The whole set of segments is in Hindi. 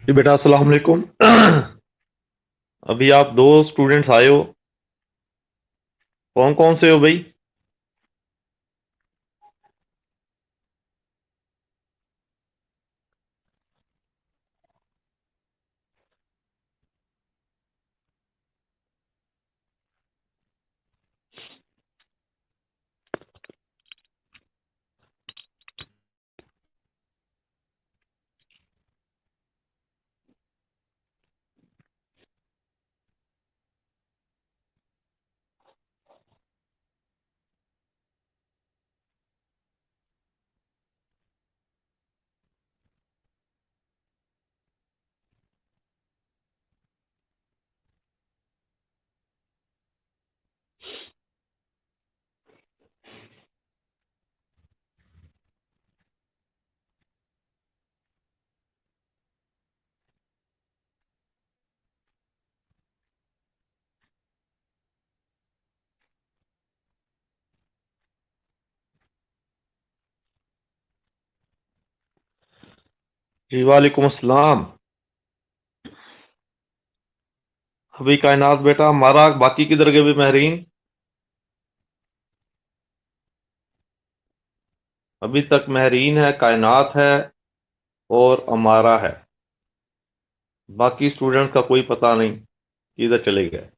जी बेटा, अस्सलाम वालेकुम। अभी आप दो स्टूडेंट्स आए हो। कौन कौन से हो भाई? जी वालेकुम अस्सलाम। अभी कायनात बेटा हमारा, बाकी किधर गए भी महरीन? अभी तक महरीन है, कायनात है और अमारा है। बाकी स्टूडेंट का कोई पता नहीं किधर चले गए।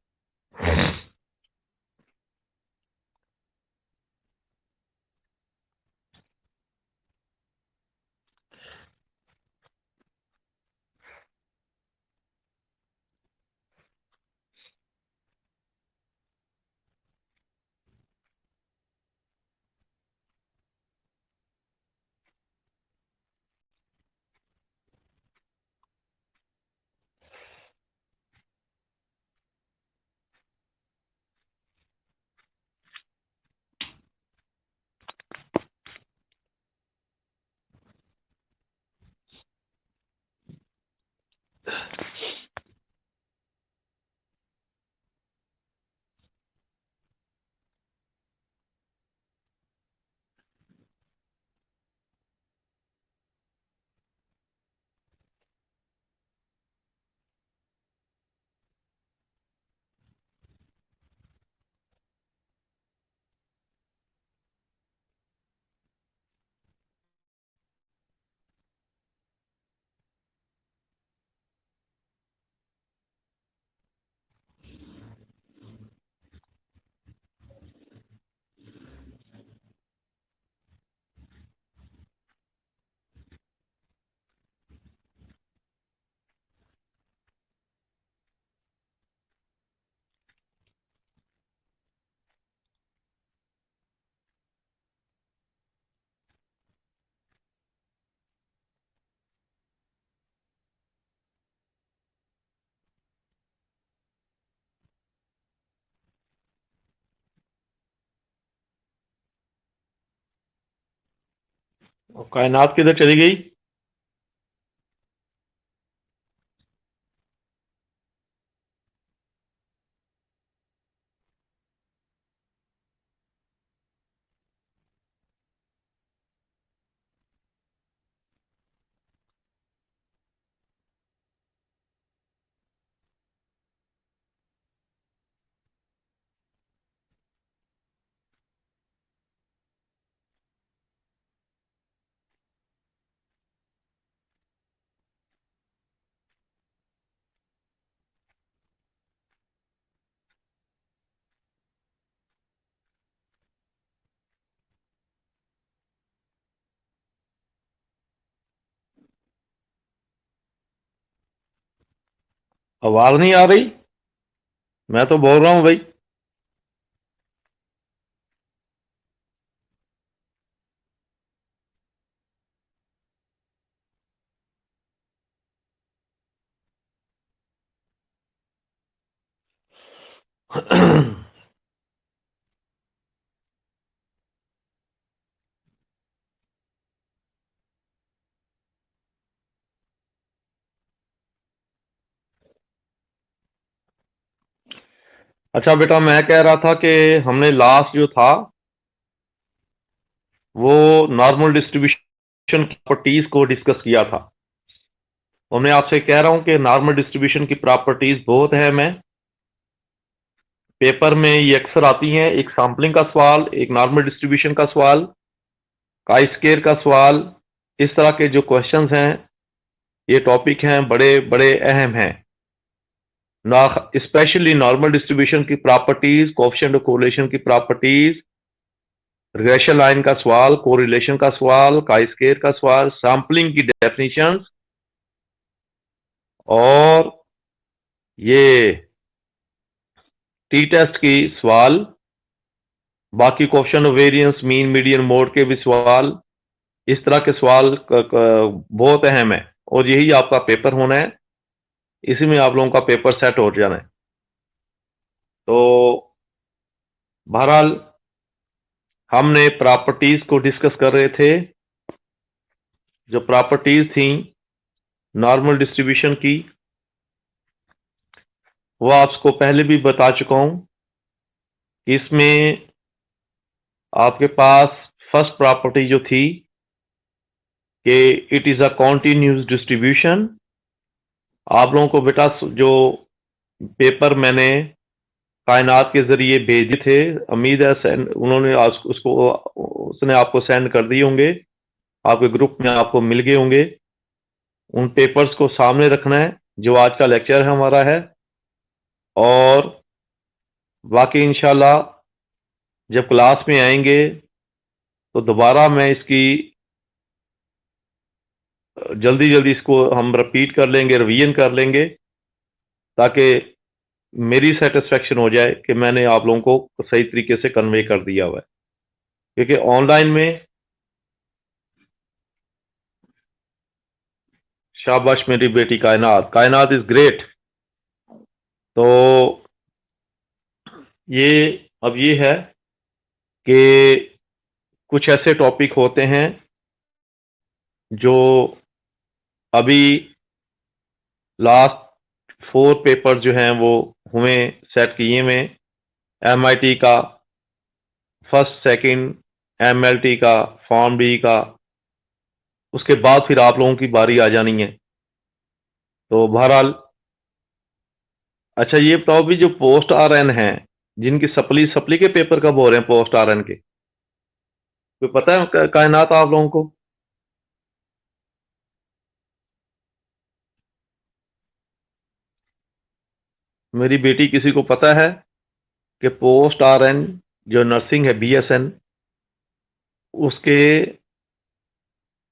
और कायनात किधर चली गई? आवाज नहीं आ रही? मैं तो बोल रहा हूँ भाई। अच्छा बेटा, मैं कह रहा था कि हमने लास्ट जो था वो नॉर्मल डिस्ट्रीब्यूशन प्रॉपर्टीज को डिस्कस किया था। और मैं आपसे कह रहा हूं कि नॉर्मल डिस्ट्रीब्यूशन की प्रॉपर्टीज बहुत है। मैं पेपर में ये अक्सर आती हैं, एक सैम्पलिंग का सवाल, एक नॉर्मल डिस्ट्रीब्यूशन का सवाल, काई स्क्वायर का सवाल। इस तरह के जो क्वेश्चंस हैं, ये टॉपिक हैं, बड़े बड़े अहम हैं ना, स्पेशली नॉर्मल डिस्ट्रीब्यूशन की प्रॉपर्टीज, कोएफिशिएंट ऑफ कोरिलेशन की प्रॉपर्टीज, रिग्रेशन लाइन का सवाल, कोरिलेशन का सवाल, काई स्क्वायर का सवाल, सैम्पलिंग की डेफिनेशंस, और ये टी टेस्ट की सवाल, बाकी coefficient of variance, mean, median, mode के भी सवाल। इस तरह के सवाल बहुत अहम है और यही आपका पेपर होना है, इसी में आप लोगों का पेपर सेट हो जाना है। तो बहरहाल हमने प्रॉपर्टीज को डिस्कस कर रहे थे। जो प्रॉपर्टीज थी नॉर्मल डिस्ट्रीब्यूशन की, वो आपको पहले भी बता चुका हूं कि इसमें आपके पास फर्स्ट प्रॉपर्टी जो थी कि it is a continuous distribution. आप लोगों को बेटा जो पेपर मैंने कायनात के जरिए भेजे थे, उम्मीद है उन्होंने उसको उसने आपको सेंड कर दिए होंगे, आपके ग्रुप में आपको मिल गए होंगे। उन पेपर्स को सामने रखना है जो आज का लेक्चर है हमारा है, और बाकी इंशाल्लाह जब क्लास में आएंगे तो दोबारा मैं इसकी जल्दी जल्दी इसको हम रिपीट कर लेंगे, रिवीजन कर लेंगे, ताकि मेरी सेटिस्फेक्शन हो जाए कि मैंने आप लोगों को सही तरीके से कन्वे कर दिया हुआ है। क्योंकि ऑनलाइन में, शाबाश मेरी बेटी कायनात, कायनात इज ग्रेट। तो ये अब ये है कि कुछ ऐसे टॉपिक होते हैं जो अभी लास्ट 4 पेपर जो हैं वो हुए, सेट किए हुए, एमआईटी का फर्स्ट सेकंड, एमएलटी का, फॉर्म डी का, उसके बाद फिर आप लोगों की बारी आ जानी है। तो बहरहाल अच्छा, ये बताओ भी जो पोस्ट आरएन हैं, जिनकी सप्ली सप्ली के पेपर कब हो रहे हैं पोस्ट आरएन के, कोई पता है कायनात आप लोगों को? मेरी बेटी किसी को पता है कि पोस्ट आरएन जो नर्सिंग है बीएसएन, उसके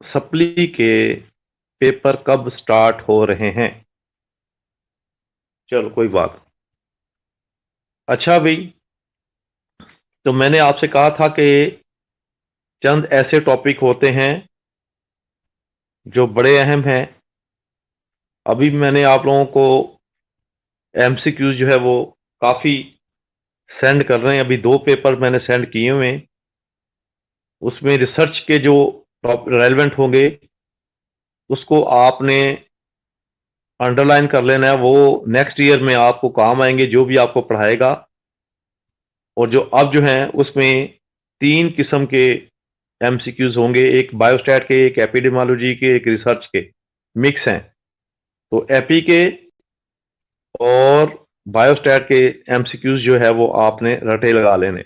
सप्ली के पेपर कब स्टार्ट हो रहे हैं? चलो कोई बात। अच्छा भाई, तो मैंने आपसे कहा था कि चंद ऐसे टॉपिक होते हैं जो बड़े अहम हैं। अभी मैंने आप लोगों को एमसीक्यूज जो है वो काफी सेंड कर रहे हैं, अभी 2 पेपर मैंने सेंड किए हुए हैं। उसमें रिसर्च के जो रेलेवेंट होंगे उसको आपने अंडरलाइन कर लेना है, वो नेक्स्ट ईयर में आपको काम आएंगे जो भी आपको पढ़ाएगा। और जो अब जो हैं उसमें 3 किस्म के एमसीक्यूज होंगे, एक बायोस्टैट के, एक एपिडेमियोलॉजी के, एक रिसर्च के, मिक्स हैं। तो एपी के और बायोस्टैट के एमसीक्यूज जो है वो आपने रटे लगा लेने।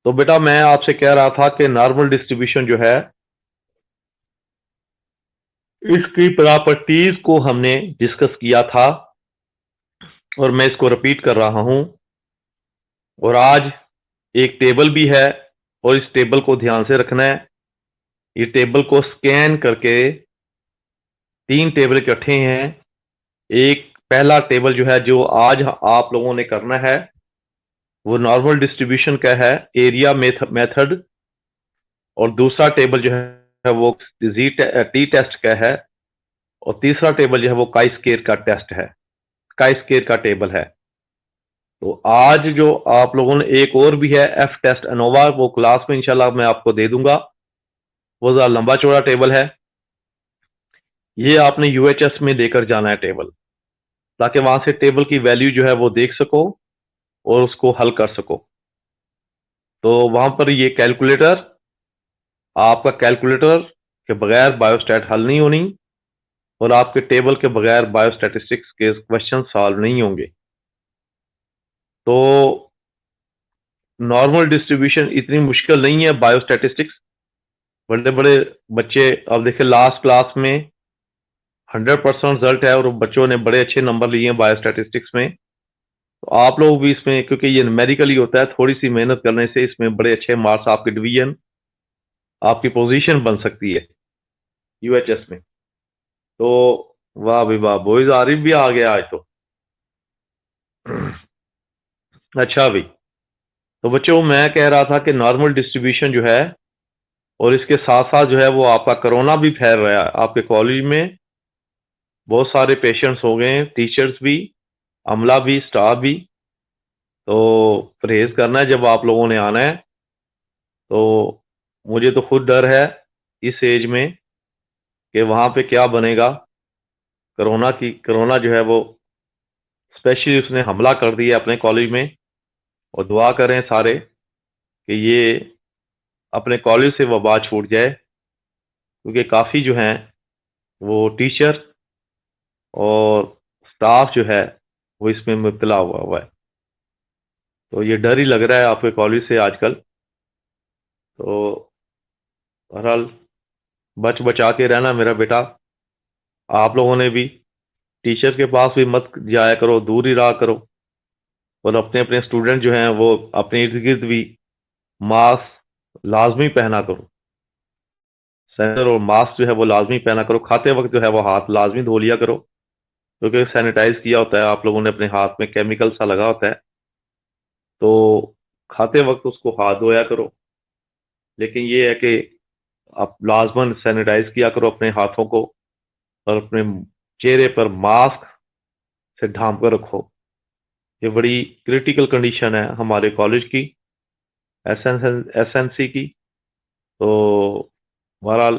तो बेटा मैं आपसे कह रहा था कि नॉर्मल डिस्ट्रीब्यूशन जो है, इसकी प्रॉपर्टीज को हमने डिस्कस किया था और मैं इसको रिपीट कर रहा हूं। और आज एक टेबल भी है और इस टेबल को ध्यान से रखना है। ये टेबल को स्कैन करके 3 टेबल इकट्ठे हैं। एक पहला टेबल जो है जो आज आप लोगों ने करना है वो नॉर्मल डिस्ट्रीब्यूशन का है, एरिया मेथड। और दूसरा टेबल जो है वो टी टेस्ट का है। और तीसरा टेबल जो है वो काई स्क्वायर का टेस्ट है, काई स्क्वायर का टेबल है। तो आज जो आप लोगों ने, एक और भी है एफ टेस्ट अनोवा, वो क्लास में इंशाल्लाह मैं आपको दे दूंगा। वो ज़रा लंबा चौड़ा टेबल है, ये आपने यूएचएस में देकर जाना है टेबल, ताकि वहां से टेबल की वैल्यू जो है वो देख सको और उसको हल कर सको। तो वहां पर ये कैलकुलेटर, आपका कैलकुलेटर के बगैर बायोस्टैट हल नहीं होनी। और आपके टेबल के बगैर बायोस्टैटिस्टिक्स के क्वेश्चन सॉल्व नहीं होंगे। तो नॉर्मल डिस्ट्रीब्यूशन इतनी मुश्किल नहीं है बायोस्टैटिस्टिक्स। बड़े बड़े बच्चे, अब देखिए लास्ट क्लास में 100% रिजल्ट है और बच्चों ने बड़े अच्छे नंबर लिए हैं बायोस्टैटिस्टिक्स में। तो आप लोग भी इसमें, क्योंकि ये न्यूमेरिकली होता है, थोड़ी सी मेहनत करने से इसमें बड़े अच्छे मार्क्स, आपके डिवीजन, आपकी पोजीशन बन सकती है यूएचएस में। तो वाह भाई वाह, बॉयज आरिफ भी आ गया आज तो। अच्छा भाई, तो बच्चों मैं कह रहा था कि नॉर्मल डिस्ट्रीब्यूशन जो है, और इसके साथ साथ जो है वो आपका कोरोना भी फैल रहा है आपके कॉलेज में। बहुत सारे पेशेंट्स हो गए हैं, टीचर्स भी, अमला भी, स्टाफ भी। तो परहेज करना है जब आप लोगों ने आना है। तो मुझे तो खुद डर है इस एज में कि वहां पे क्या बनेगा। कोरोना जो है वो स्पेशली उसने हमला कर दिया अपने कॉलेज में। और दुआ करें सारे कि ये अपने कॉलेज से वबा छूट जाए, क्योंकि काफ़ी जो हैं वो टीचर और स्टाफ जो है वो इसमें मुब्तला हुआ है। तो ये डर ही लग रहा है आपके कॉलेज से आजकल। तो बहरहाल बच बचा के रहना मेरा बेटा। आप लोगों ने भी टीचर के पास भी मत जाया करो, दूर ही रहा करो। और अपने अपने स्टूडेंट जो हैं वो अपने इर्द गिर्द भी मास्क लाजमी पहना करो। सैनिटाइजर और मास्क जो है वो लाजमी पहना करो। खाते वक्त जो है वो हाथ लाजमी धो लिया करो, क्योंकि सैनिटाइज किया होता है आप लोगों ने, अपने हाथ में केमिकल सा लगा होता है। तो खाते वक्त उसको हाथ धोया करो। लेकिन ये है कि आप लाजमन सैनिटाइज किया करो अपने हाथों को, और अपने चेहरे पर मास्क से ढांप कर रखो। ये बड़ी क्रिटिकल कंडीशन है हमारे कॉलेज की, एसएनसी की। तो बहरहाल,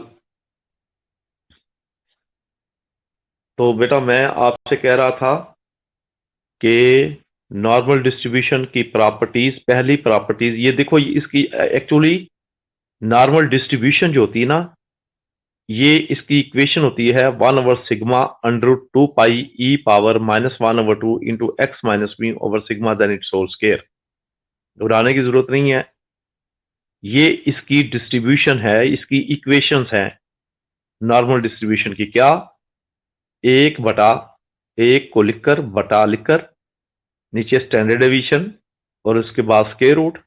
तो बेटा मैं आपसे कह रहा था कि नॉर्मल डिस्ट्रीब्यूशन की प्रॉपर्टीज, पहली प्रॉपर्टीज ये देखो, इसकी एक्चुअली नॉर्मल डिस्ट्रीब्यूशन जो होती है ना, ये इसकी इक्वेशन होती है 1/σ√2 pi e power -1/2 into x minus me over sigma then it's whole square. घबराने की जरूरत नहीं है, ये इसकी डिस्ट्रीब्यूशन है, इसकी इक्वेशंस हैं नॉर्मल डिस्ट्रीब्यूशन की। क्या? 1/1 को लिखकर, बटा लिखकर, नीचे स्टैंडर्ड डेविएशन और उसके बाद स्क्वायर रूट,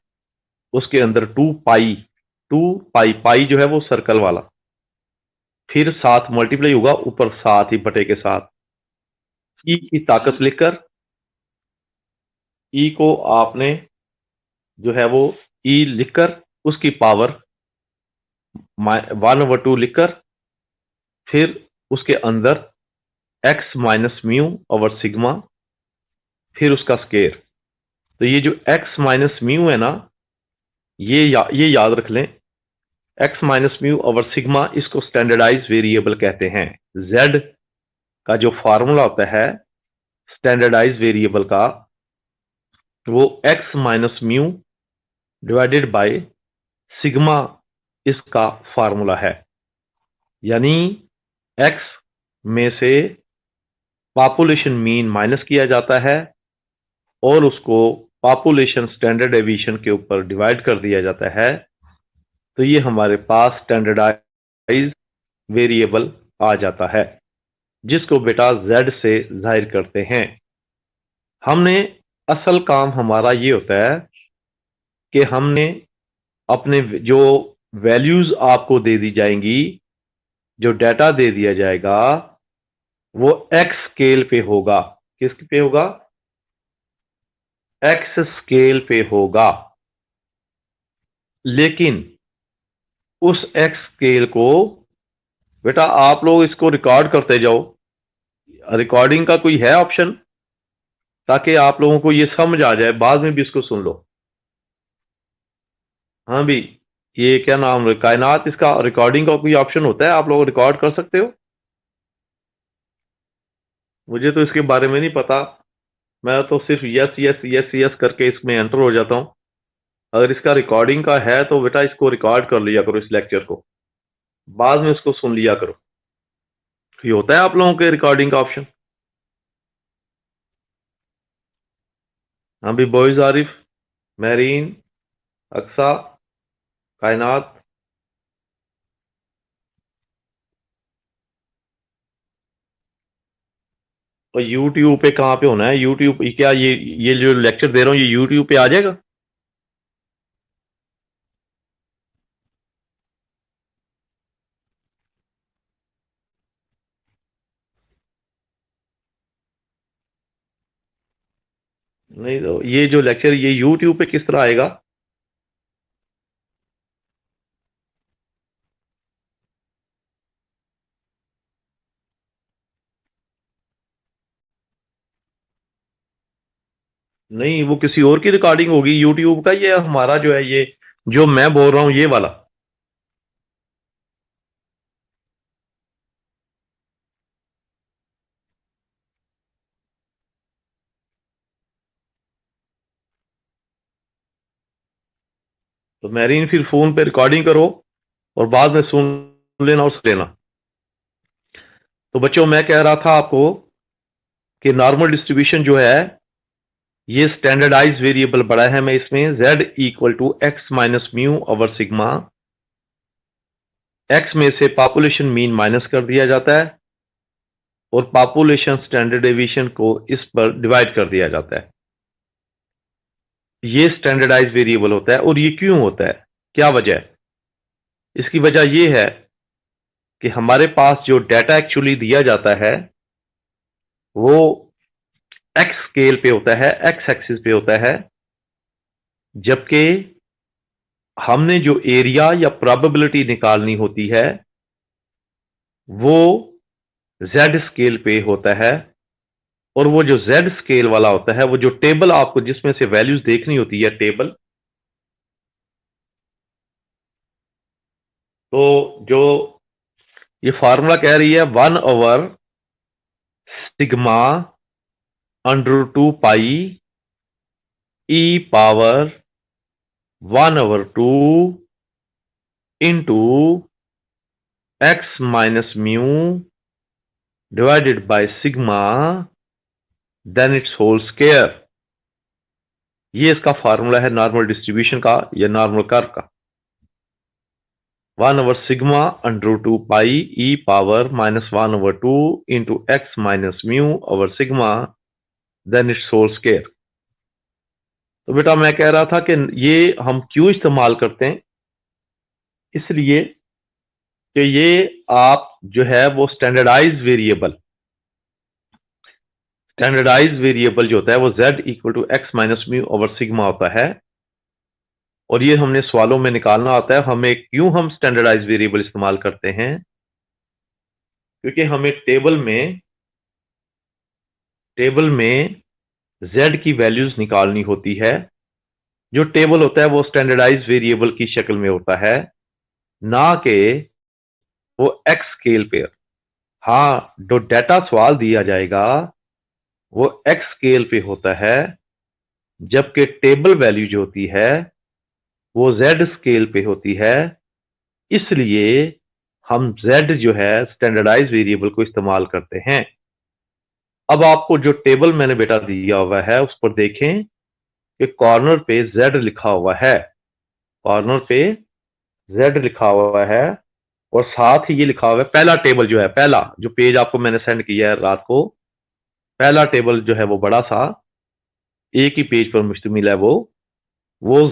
उसके अंदर 2 पाई पाई जो है वो सर्कल वाला, फिर 7 मल्टीप्लाई होगा ऊपर 7 ही बटे के साथ। ई की ताकत लिखकर, ई को आपने जो है वो ई लिखकर, उसकी पावर 1/2 लिखकर, फिर उसके अंदर x minus mu over sigma, फिर उसका स्क्वायर। तो ये जो एक्स माइनस म्यू है ना, ये याद रख लें, x minus mu over sigma, इसको स्टैंडर्डाइज वेरिएबल कहते हैं। जेड का जो फॉर्मूला होता है स्टैंडर्डाइज वेरिएबल का, वो x minus mu divided by sigma इसका फॉर्मूला है। यानी एक्स में से पॉपुलेशन मीन माइनस किया जाता है और उसको पॉपुलेशन स्टैंडर्ड डेविएशन के ऊपर डिवाइड कर दिया जाता है। तो ये हमारे पास स्टैंडर्डाइज वेरिएबल आ जाता है, जिसको बेटा z से जाहिर करते हैं। हमने असल काम हमारा ये होता है कि हमने अपने जो वैल्यूज आपको दे दी जाएंगी, जो डाटा दे दिया जाएगा, वो एक्स स्केल पे होगा। किस पे होगा? एक्स स्केल पे होगा। लेकिन उस एक्स स्केल को बेटा आप लोग इसको रिकॉर्ड करते जाओ। रिकॉर्डिंग का कोई है ऑप्शन, ताकि आप लोगों को ये समझ आ जाए, बाद में भी इसको सुन लो। हाँ भी, ये क्या नाम है, कायनात, इसका रिकॉर्डिंग का कोई ऑप्शन होता है? आप लोग रिकॉर्ड कर सकते हो? मुझे तो इसके बारे में नहीं पता। मैं तो सिर्फ यस यस यस यस करके इसमें एंटर हो जाता हूं। अगर इसका रिकॉर्डिंग का है तो बेटा इसको रिकॉर्ड कर लिया करो, इस लेक्चर को, बाद में इसको सुन लिया करो। ये होता है आप लोगों के रिकॉर्डिंग का ऑप्शन? हाँ भी बॉयज, आरिफ, महरीन, अक्सा, कायनात। और यूट्यूब पे कहाँ पे होना है? यूट्यूब क्या ये जो लेक्चर दे रहा हूँ ये यूट्यूब पे आ जाएगा? नहीं तो ये जो लेक्चर ये यूट्यूब पे किस तरह आएगा? नहीं, वो किसी और की रिकॉर्डिंग होगी यूट्यूब का, ये हमारा जो है ये जो मैं बोल रहा हूँ ये वाला। तो मैरीन फिर फोन पे रिकॉर्डिंग करो और बाद में सुन लेना और सुन लेना। तो बच्चों मैं कह रहा था आपको कि नॉर्मल डिस्ट्रीब्यूशन जो है ये स्टैंडर्डाइज वेरिएबल बड़ा है, मैं इसमें z equal to x minus mu over sigma, x में से पॉपुलेशन मीन माइनस कर दिया जाता है और पॉपुलेशन स्टैंडर्ड डेविएशन को इस पर डिवाइड कर दिया जाता है। ये स्टैंडर्डाइज वेरिएबल होता है। और ये क्यों होता है, क्या वजह है? इसकी वजह यह है कि हमारे पास जो डाटा एक्चुअली दिया जाता है वो एक्स स्केल पे होता है, एक्स एक्सिस पे होता है, जबकि हमने जो एरिया या प्रोबेबिलिटी निकालनी होती है वो जेड स्केल पे होता है। और वो जो जेड स्केल वाला होता है, वो जो टेबल आपको जिसमें से वैल्यूज देखनी होती है टेबल, तो जो ये फार्मूला कह रही है 1/, sigma √2 pi e power 1/2 into x minus mu divided by sigma then it's whole square. ये इसका फार्मूला है नॉर्मल डिस्ट्रीब्यूशन का या नॉर्मल कर्व का। 1/σ√2 pi e power -1/2 into x minus mu over sigma then it's whole square. तो बेटा मैं कह रहा था कि ये हम क्यों इस्तेमाल करते हैं, इसलिए कि ये आप जो है वो स्टैंडर्डाइज वेरिएबल जो होता है वो z equal to x minus mu over sigma होता है। और ये हमने सवालों में निकालना होता है हमें क्यों हम स्टैंडर्डाइज वेरिएबल इस्तेमाल करते हैं, क्योंकि हमें टेबल में z की वैल्यूज निकालनी होती है। जो टेबल होता है वो स्टैंडर्डाइज वेरिएबल की शक्ल में होता है, ना कि वो एक्स स्केल पे। हाँ, जो डाटा सवाल दिया जाएगा वो एक्स स्केल पे होता है, जबकि टेबल वैल्यू जो होती है वो जेड स्केल पे होती है। इसलिए हम जेड जो है स्टैंडर्डाइज वेरिएबल को इस्तेमाल करते हैं। अब आपको जो टेबल मैंने बेटा दिया हुआ है उस पर देखें कि कॉर्नर पे जेड लिखा हुआ है, कॉर्नर पे जेड लिखा हुआ है और साथ ही ये लिखा हुआ है पहला टेबल जो है, पहला जो पेज आपको मैंने सेंड किया है रात को, पहला टेबल जो है वो बड़ा सा एक ही पेज पर मुश्तमिल है। वो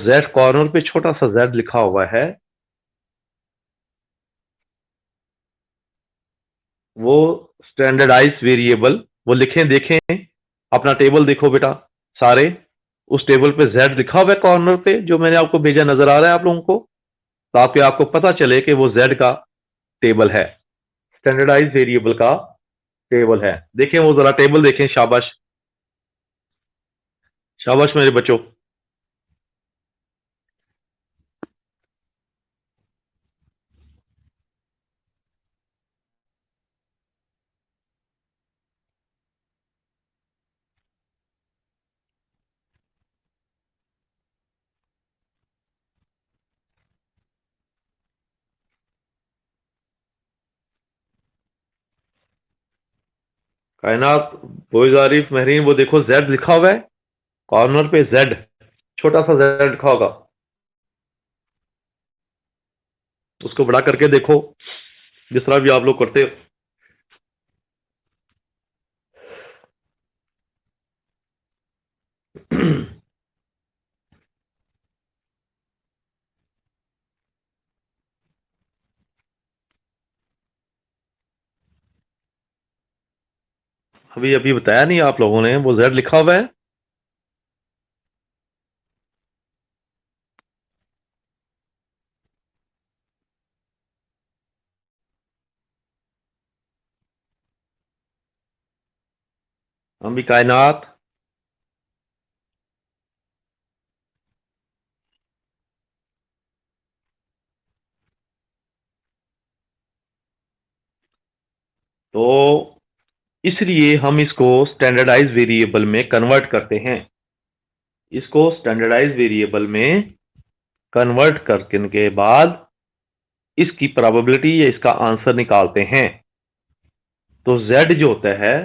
जेड कॉर्नर पे छोटा सा जेड लिखा हुआ है, वो स्टैंडर्डाइज वेरिएबल वो लिखें, देखें अपना टेबल देखो बेटा सारे, उस टेबल पे जेड लिखा हुआ है कॉर्नर पे जो मैंने आपको भेजा, नजर आ रहा है आप लोगों को? ताकि आपको पता चले कि वो जेड का टेबल है, स्टैंडर्डाइज वेरिएबल का टेबल है। देखें वो जरा टेबल देखें, शाबाश शाबाश मेरे बच्चों। कायनात, बोइज आरिफ, महरीन, वो देखो जेड लिखा हुआ है कॉर्नर पे, जेड, छोटा सा जेड लिखा होगा, उसको बड़ा करके देखो जिस तरह भी आप लोग करते हो। अभी अभी बताया नहीं आप लोगों ने, वो जेड लिखा हुआ है। हम भी कायनात, तो इसलिए हम इसको स्टैंडर्डाइज वेरिएबल में कन्वर्ट करते हैं। इसको स्टैंडर्डाइज वेरिएबल में कन्वर्ट करने के बाद इसकी प्रोबेबिलिटी या इसका आंसर निकालते हैं। तो z जो होता है,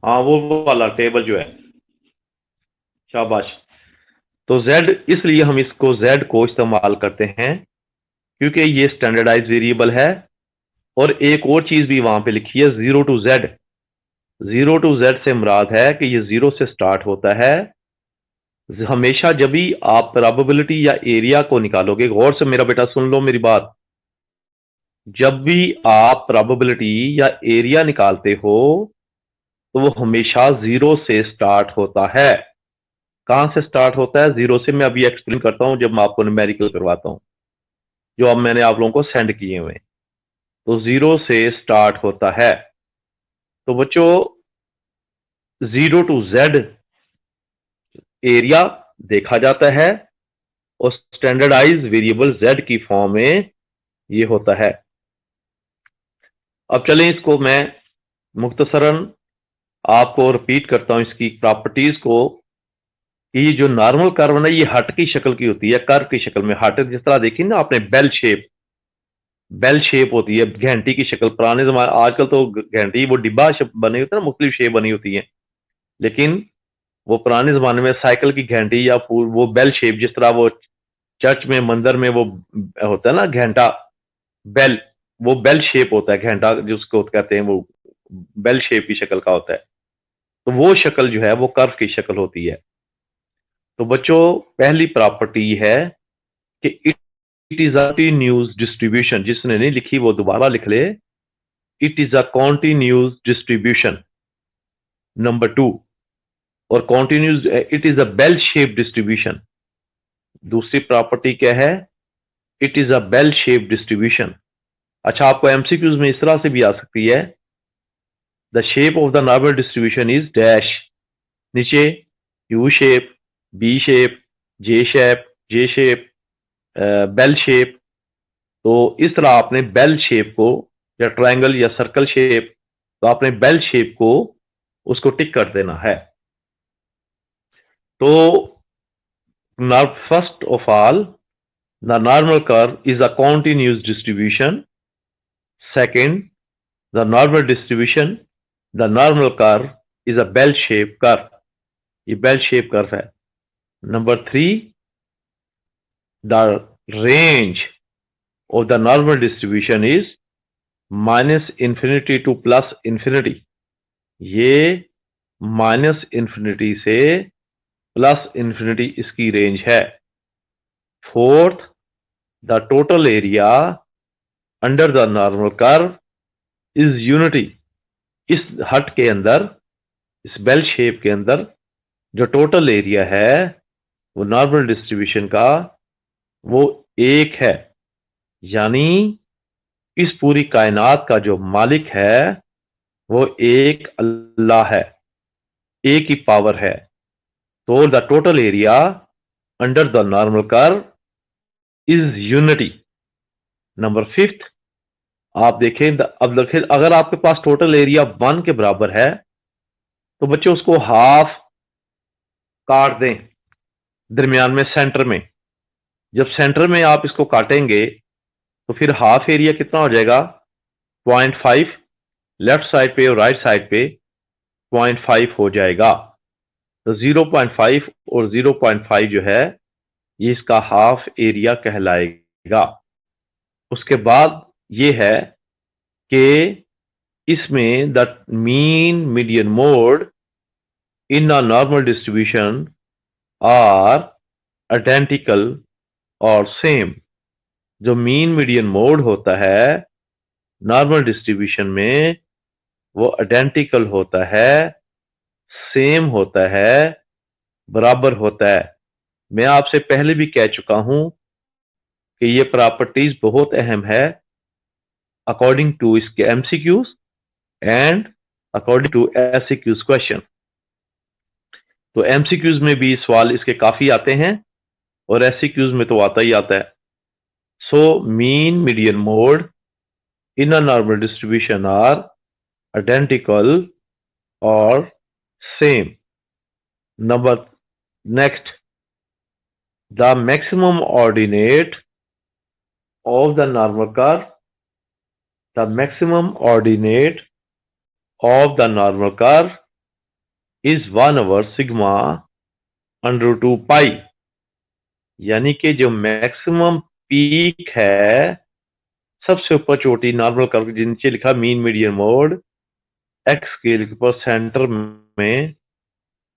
हाँ वो वाला टेबल जो है, शाबाश। तो z, इसलिए हम इसको z को इस्तेमाल करते हैं क्योंकि ये स्टैंडर्डाइज वेरिएबल है। और एक और चीज भी वहां पे लिखी है, 0 to z। 0 to z से मुराद है कि ये 0 से स्टार्ट होता है। हमेशा जब भी आप प्रोबेबिलिटी या एरिया को निकालोगे, गौर से मेरा बेटा सुन लो मेरी बात, जब भी आप प्रोबेबिलिटी या एरिया निकालते हो तो वो हमेशा 0 से स्टार्ट होता है। कहां से स्टार्ट होता है? 0 से। मैं अभी एक्सप्लेन करता हूं जब मैं आपको न्यूमेरिकल करवाता हूं, जो अब मैंने आप लोगों को सेंड किए हुए। तो 0 से स्टार्ट होता है। तो बच्चों 0 to z एरिया देखा जाता है और स्टैंडर्डाइज वेरिएबल z की फॉर्म में ये होता है। अब चलें इसको मैं मुख्तसरन आपको रिपीट करता हूं इसकी प्रॉपर्टीज को, कि ये जो नॉर्मल कर्व है ये हट की शक्ल की होती है, कर्व की शक्ल में। हट जिस तरह देखी ना आपने, बेल शेप, बेल शेप होती है, घंटी की शक्ल। पुराने जमाने, आजकल तो घंटी वो डिब्बा बनी होती है ना, मुख्तलिफ शेप बनी होती है, लेकिन वो पुराने जमाने में साइकिल की घंटी या वो बेल शेप, जिस तरह वो चर्च में मंदिर में वो होता है ना घंटा, बेल, वो बेल शेप होता है घंटा जिसको कहते हैं, वो बेल शेप की शक्ल का होता है। तो वो शक्ल जो है वो कर्व की शक्ल होती है। तो बच्चों पहली प्रॉपर्टी है कि it is a continuous distribution. जिसने नहीं लिखी वो दोबारा लिख ले, it is a continuous distribution. Number 2, और continuous, it is a bell shape distribution. दूसरी प्रॉपर्टी क्या है? It is a bell shape distribution. अच्छा, आपको एमसीक्यूज में इस तरह से भी आ सकती है, the shape of the normal distribution is dash, नीचे U shape, B shape, J shape, bell shape. तो इस तरह आपने बेल शेप को, या ट्रायंगल या सर्कल शेप, तो आपने बेल शेप को उसको टिक कर देना है। तो first of all, the normal curve is a continuous distribution. Second, the normal distribution, the normal curve is a bell shape curve. ये बेल शेप कर्व है। Number 3, the range of the normal distribution is minus infinity to plus infinity. ये माइनस इंफिनिटी से प्लस इंफिनिटी इसकी रेंज है। Fourth, the total area under the normal curve is unity. इस हट के अंदर, इस बेल शेप के अंदर जो टोटल एरिया है वो नॉर्मल डिस्ट्रीब्यूशन का, वो एक है। यानी इस पूरी कायनात का जो मालिक है वो एक अल्लाह है, एक ही पावर है। तो the total area under the normal curve is unity. Number 5, आप देखें, अब देखें, अगर आपके पास टोटल एरिया 1 के बराबर है तो बच्चे उसको हाफ काट दें दरमियान में, सेंटर में। जब सेंटर में आप इसको काटेंगे तो फिर हाफ एरिया कितना हो जाएगा? 0.5 लेफ्ट साइड पे और राइट साइड पे 0.5 हो जाएगा। तो 0.5 और 0.5 जो है ये इसका हाफ एरिया कहलाएगा। उसके बाद ये है कि इसमें the mean median mode in a normal distribution are identical और सेम। जो मीन मीडियन मोड होता है नॉर्मल डिस्ट्रीब्यूशन में वो आइडेंटिकल होता है, सेम होता है, बराबर होता है। मैं आपसे पहले भी कह चुका हूं कि ये प्रॉपर्टीज बहुत अहम है अकॉर्डिंग टू इसके MCQs and according to SCQs question. तो एमसीक्यूज में भी सवाल इसके काफी आते हैं और एससीक्यूज में तो आता ही आता है। So mean median mode in a normal distribution are identical और same. Number next, the maximum ordinate of the normal curve, the maximum ordinate of the normal curve is 1 over sigma under 2 pi। यानी कि जो मैक्सिमम पीक है सबसे ऊपर चोटी नॉर्मल कर्व के नीचे लिखा mean median mode x scale के ऊपर सेंटर में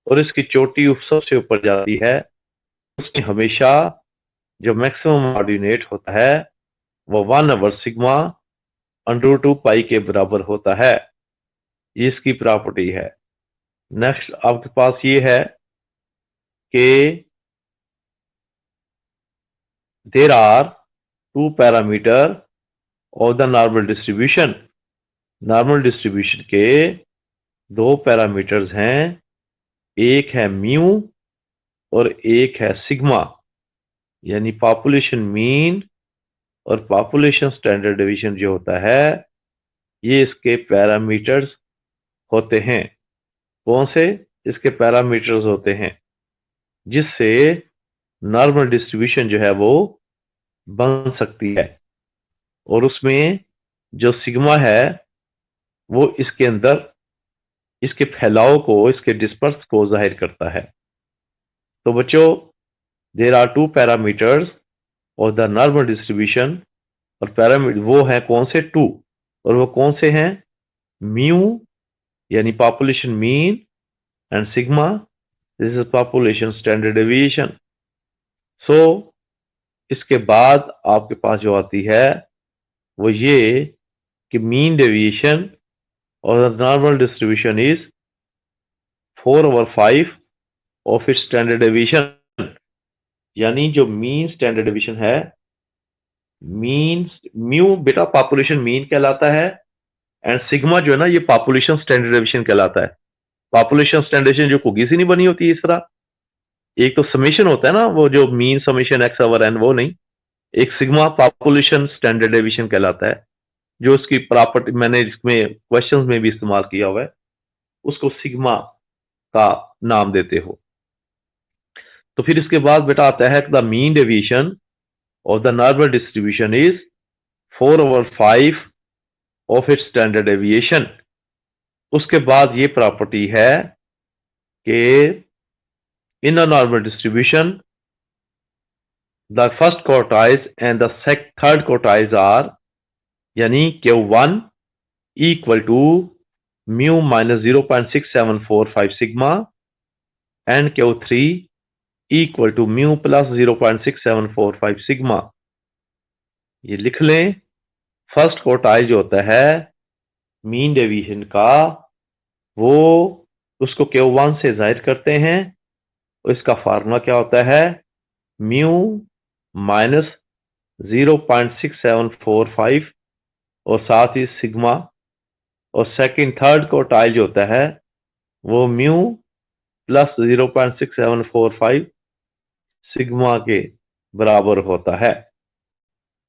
और इसकी चोटी सबसे ऊपर जाती है, उसमें हमेशा जो मैक्सिमम ऑर्डिनेट होता है वो 1 ओवर सिग्मा अंडर 2 पाई के बराबर होता है। ये इसकी प्रॉपर्टी है। नेक्स्ट आपके पास ये है कि there are 2 parameter of the normal distribution. Normal distribution के 2 पैरामीटर्स हैं, एक है म्यू और एक है सिग्मा। यानी पॉपुलेशन मीन और पॉपुलेशन स्टैंडर्ड डेविएशन जो होता है ये इसके पैरामीटर्स होते हैं। कौन से इसके पैरामीटर्स होते हैं जिससे नॉर्मल डिस्ट्रीब्यूशन जो है वो बन सकती है। और उसमें जो सिग्मा है वो इसके अंदर इसके फैलाव को, इसके डिस्पर्स को जाहिर करता है। तो बच्चों, देयर आर 2 पैरामीटर्स और द नॉर्मल डिस्ट्रीब्यूशन, और पैरामीटर वो हैं कौन से 2, और वो कौन से हैं म्यू यानी population mean and sigma this is population standard deviation. So इसके बाद आपके पास जो आती है वो ये कि मीन डेविएशन और the normal distribution is 4 over 5 of its standard deviation. यानी जो मीन स्टैंडर्ड डेविएशन है, मीन म्यू बेटा पॉपुलेशन मीन कहलाता है एंड सिग्मा जो है ना ये पॉपुलेशन स्टैंडर्ड डेविएशन कहलाता है। पॉपुलेशन स्टैंडर्ड डेविएशन जो कुगी से नहीं बनी होती इस तरह, एक तो समेशन होता है ना वो जो mean summation x over n, वो नहीं, एक सिग्मा पॉपुलेशन स्टैंडर्ड डेविएशन कहलाता है जो उसकी प्रॉपर्टी मैंने इसमें क्वेश्चंस में भी इस्तेमाल किया हुआ है, उसको सिग्मा का नाम देते हो। तो फिर इसके बाद बेटा आता है the mean deviation of the normal distribution is 4 over 5 of its standard deviation. उसके बाद ये प्रॉपर्टी है कि in a normal distribution the first quartiles and the third quartiles are, यानी Q1 equal to mu minus 0.6745 sigma and Q3 equal to mu plus 0.6745 sigma. ये लिख लें। फर्स्ट क्वार्टाइल जो होता है मीन डेविएशन का वो उसको Q1 से जाहिर करते हैं और इसका फार्मूला क्या होता है म्यू माइनस 0.6745 और साथ ही सिग्मा, और सेकंड थर्ड क्वार्टाइल जो होता है वो म्यू प्लस 0.6745 सिग्मा के बराबर होता है।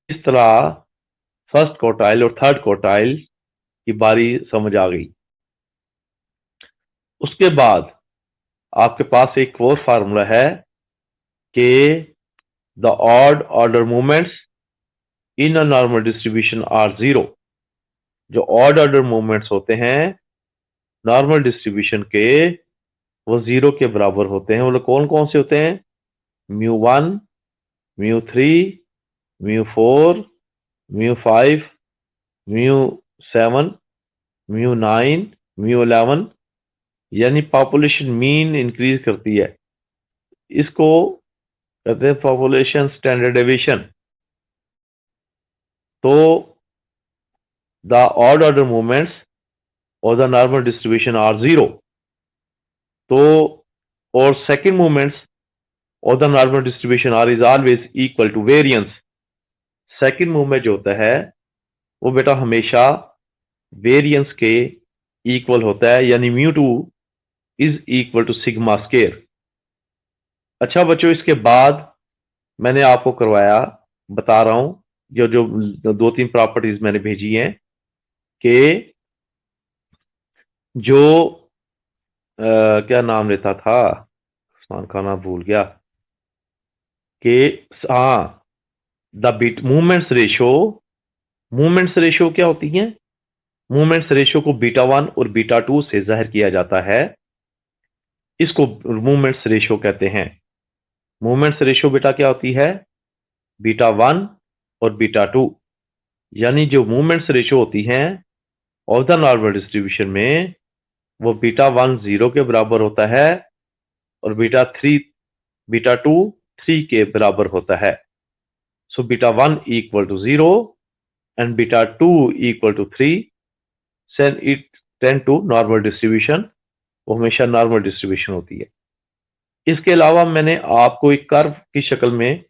इस तरह फर्स्ट क्वार्टाइल और थर्ड क्वार्टाइल की बारी समझ आ गई। उसके बाद आपके पास एक और फार्मूला है कि the odd order movements in a normal distribution are 0। जो ऑड ऑर्डर मूवमेंट्स होते हैं नॉर्मल डिस्ट्रीब्यूशन के, वो 0 के बराबर होते हैं। वो लोग कौन कौन से होते हैं? μ1, μ3, μ4, μ5, μ7, μ9, μ11, यानी पॉपुलेशन मीन इंक्रीज करती है। इसको कहते हैं पॉपुलेशन स्टैंडर्ड डेविएशन। तो द ऑड ऑर्डर मूवमेंट्स और द नॉर्मल डिस्ट्रीब्यूशन आर 0। तो और सेकंड मूवमेंट्स और the normal distribution are is always equal to variance. Second movement जो होता है वो बेटा हमेशा वेरिएंस के इक्वल होता है, यानी μ2 is equal to sigma square. अच्छा बच्चों, इसके बाद मैंने आपको करवाया, बता रहा हूं, जो जो 2-3 प्रॉपर्टीज मैंने भेजी हैं कि जो क्या नाम लेता था, उस्मान का नाम भूल गया, कि हाँ द बीट मूवमेंट्स रेशो क्या होती है? मूवमेंट्स रेशो को β1 और β2 से जाहिर किया जाता है। इसको मूवमेंट्स रेशो कहते हैं। मूवमेंट्स रेशो बेटा क्या होती है? β1 और β2, यानी जो मूवमेंट्स रेशो होती हैं ऑफ द नॉर्मल डिस्ट्रीब्यूशन में, वो β1 0 के बराबर होता है और β2 3 के बराबर होता है। So β1 equal to 0 and β2 equal to 3, then it tend to normal distribution. वो हमेशा नॉर्मल डिस्ट्रीब्यूशन होती है। इसके अलावा मैंने आपको एक कर्व की शक्ल में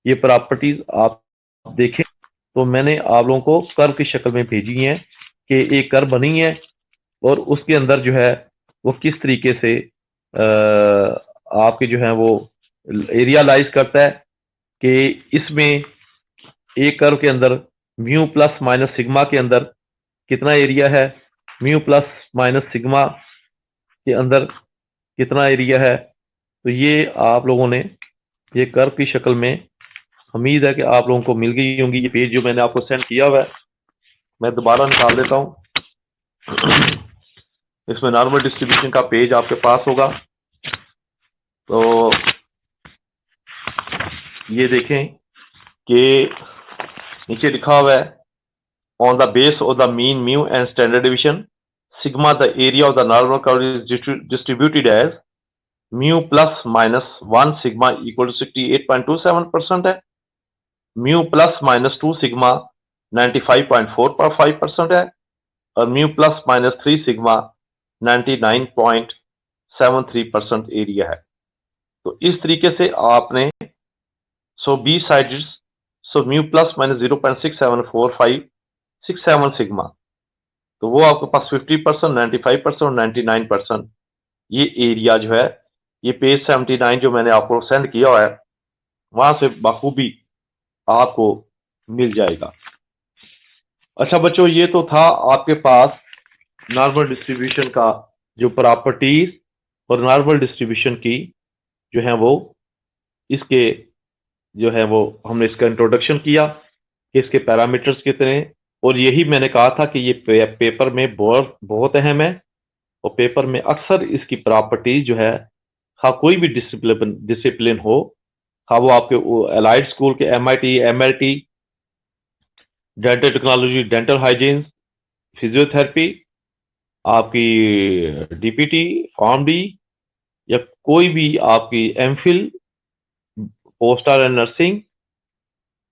ये प्रॉपर्टीज आप देखें, तो मैंने आप लोगों को कर्व की शक्ल में भेजी है कि एक कर्व बनी है और उसके अंदर जो है वो किस तरीके से आपके जो है वो एरिया लाइज करता है कि इसमें एक कर्व के अंदर म्यू प्लस माइनस सिग्मा के अंदर कितना एरिया है, म्यू प्लस माइनस सिग्मा के अंदर कितना एरिया है। तो ये आप लोगों ने ये कर्व की शक्ल में, उम्मीद है कि आप लोगों को मिल गई होंगी। ये पेज जो मैंने आपको सेंड किया हुआ है, मैं दोबारा निकाल देता हूं। इसमें नॉर्मल डिस्ट्रीब्यूशन का पेज आपके पास होगा। तो ये देखें कि नीचे लिखा हुआ है, on the base of the mean mu and standard division sigma the area of the normal curve is distributed as mu plus minus 1 sigma equal to 68.27% है, म्यू प्लस माइनस 2 सिग्मा 95.45% है और mu plus minus 3 sigma 99.73% area है। तो इस तरीके से आपने besides, mu plus minus 0.674567 sigma, तो वो आपके पास 50%, 95% और 99% ये एरिया जो है, ये पेज 79 जो मैंने आपको सेंड किया हुआ है वहां से बखूबी आपको मिल जाएगा। अच्छा बच्चों, ये तो था आपके पास नॉर्मल डिस्ट्रीब्यूशन का जो प्रॉपर्टीज और नॉर्मल डिस्ट्रीब्यूशन की जो है वो इसके जो है वो हमने इसका इंट्रोडक्शन किया कि इसके पैरामीटर्स कितने, और यही मैंने कहा था कि ये पेपर में बहुत अहम है और पेपर में अक्सर इसकी प्रॉपर्टीज जो है, हाँ कोई भी डिसिप्लिन हो, हाँ वो आपके अलाइड स्कूल के MIT, MLT, dental technology, dental hygiene, physiotherapy, आपकी DPT, PharmD, या कोई भी आपकी MPhil, पोस्टर एंड नर्सिंग,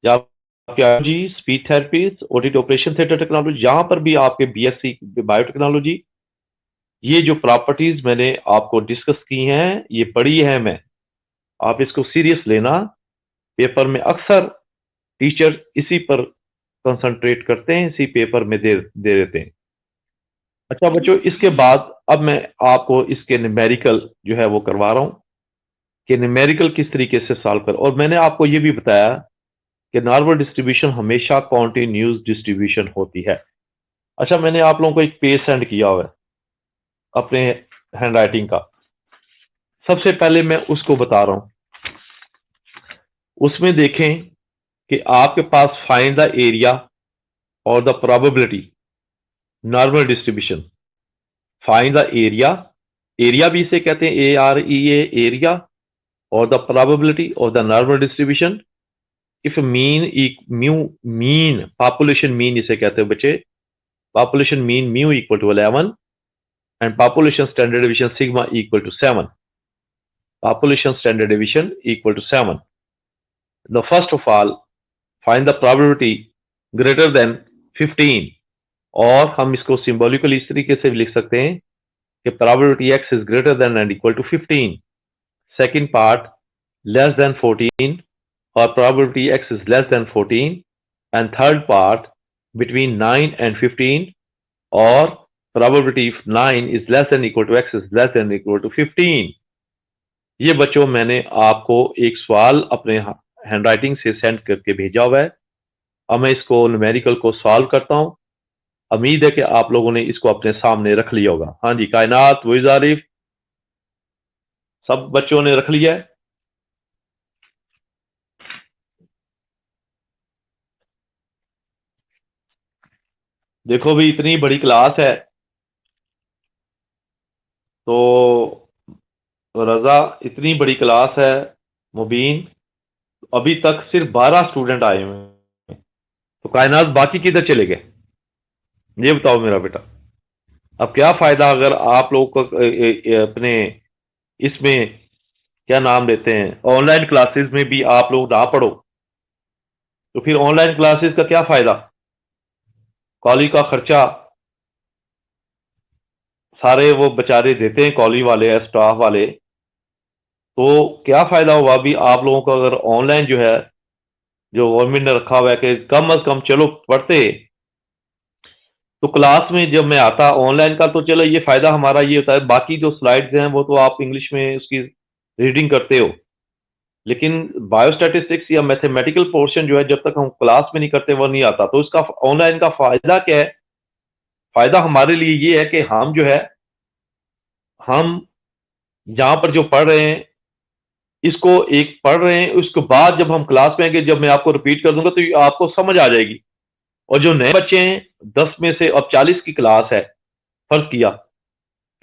या आपकी speech therapies, OTT operation theatre technology, जहां पर भी आपके BSc बायोटेक्नोलॉजी, ये जो प्रॉपर्टीज मैंने आपको डिस्कस की हैं ये बड़ी अहम है। आप इसको सीरियस लेना। पेपर में अक्सर टीचर इसी पर कंसंट्रेट करते हैं, इसी पेपर में दे देते हैं। अच्छा बच्चों, इसके बाद अब मैं आपको इसके न्यूमेरिकल जो है वो करवा रहा हूं कि न्यूमेरिकल किस तरीके से सॉल्व कर। और मैंने आपको ये भी बताया कि नॉर्मल डिस्ट्रीब्यूशन हमेशा कॉन्टिन्यूस डिस्ट्रीब्यूशन होती है। अच्छा, मैंने आप लोगों को एक पेज सेंड किया हुआ है अपने हैंडराइटिंग का। सबसे पहले मैं उसको बता रहा हूं। उसमें देखें कि आपके पास फाइंड द एरिया और the probability normal distribution. Find the area, area भी इसे कहते हैं AREA, एरिया, और the probability of the normal distribution if mean population mean इसे कहते हैं बच्चे, population mean mu equal to 11 and population standard deviation sigma equal to 7. Population standard deviation equal to 7. The first of all, find the probability greater than 15, और हम इसको सिंबॉलिकली इस तरीके से भी लिख सकते हैं कि probability x is greater than and equal to 15. Second part, less than 14, or probability x is less than 14. And third part, between 9 and 15, or probability if 9 is less than equal to x is less than equal to 15. ये बच्चों मैंने आपको एक सवाल अपने हैंडराइटिंग से सेंड करके भेजा हुआ है। अब मैं इसको न्यूमेरिकल को सॉल्व करता हूं। उम्मीद है कि आप लोगों ने इसको अपने सामने रख लिया होगा। हाँ जी, कायनात, वहीद आरिफ, सब बच्चों ने रख लिया है। देखो भी इतनी बड़ी क्लास है तो रजा, इतनी बड़ी क्लास है मुबीन, अभी तक सिर्फ 12 स्टूडेंट आए हुए हैं, तो कायनात बाकी किधर चले गए ये बताओ मेरा बेटा। अब क्या फायदा अगर आप लोग को अपने इसमें क्या नाम लेते हैं ऑनलाइन क्लासेस में भी आप लोग ना पढ़ो, तो फिर ऑनलाइन क्लासेस का क्या फायदा। कॉलेज का खर्चा सारे वो बेचारे देते हैं, कॉलेज वाले स्टाफ वाले, तो क्या फायदा हुआ भी आप लोगों को अगर ऑनलाइन जो है जो गवर्नमेंट ने रखा हुआ है कि कम अज कम चलो पढ़ते। तो क्लास में जब मैं आता ऑनलाइन का, तो चलो ये फायदा हमारा ये होता है, बाकी जो स्लाइड्स हैं वो तो आप इंग्लिश में उसकी रीडिंग करते हो, लेकिन बायोस्टैटिस्टिक्स या मैथमेटिकल पोर्शन जो है जब तक हम क्लास में नहीं करते वो नहीं आता। तो इसका ऑनलाइन का फायदा क्या है, फायदा हमारे लिए ये है कि हम जो है हम यहां पर जो पढ़ रहे हैं इसको एक पढ़ रहे हैं, उसके बाद जब हम क्लास में आएंगे, जब मैं आपको रिपीट कर दूंगा तो आपको समझ आ जाएगी। और जो नए बच्चे हैं 10 में से अब 40 की क्लास है, फर्ज किया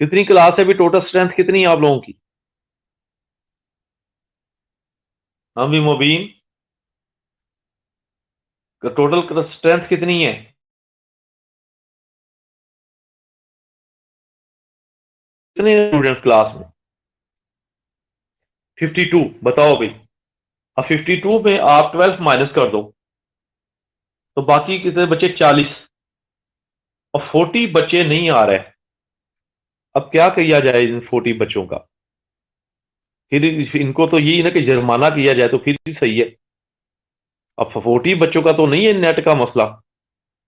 कितनी क्लास है भी, टोटल स्ट्रेंथ कितनी है आप लोगों की। हम भी मुबीन, टोटल स्ट्रेंथ कितनी है। कितने स्टूडेंट्स क्लास में, 52, बताओ भाई। अब 52 में आप 12 माइनस कर दो तो बाकी कितने बच्चे, 40, और 40 बच्चे नहीं आ रहे। अब क्या किया जाए इन 40 बच्चों का, फिर इनको तो यही ना कि जुर्माना किया जाए तो फिर भी सही है। अब 40 बच्चों का तो नहीं है नेट का मसला।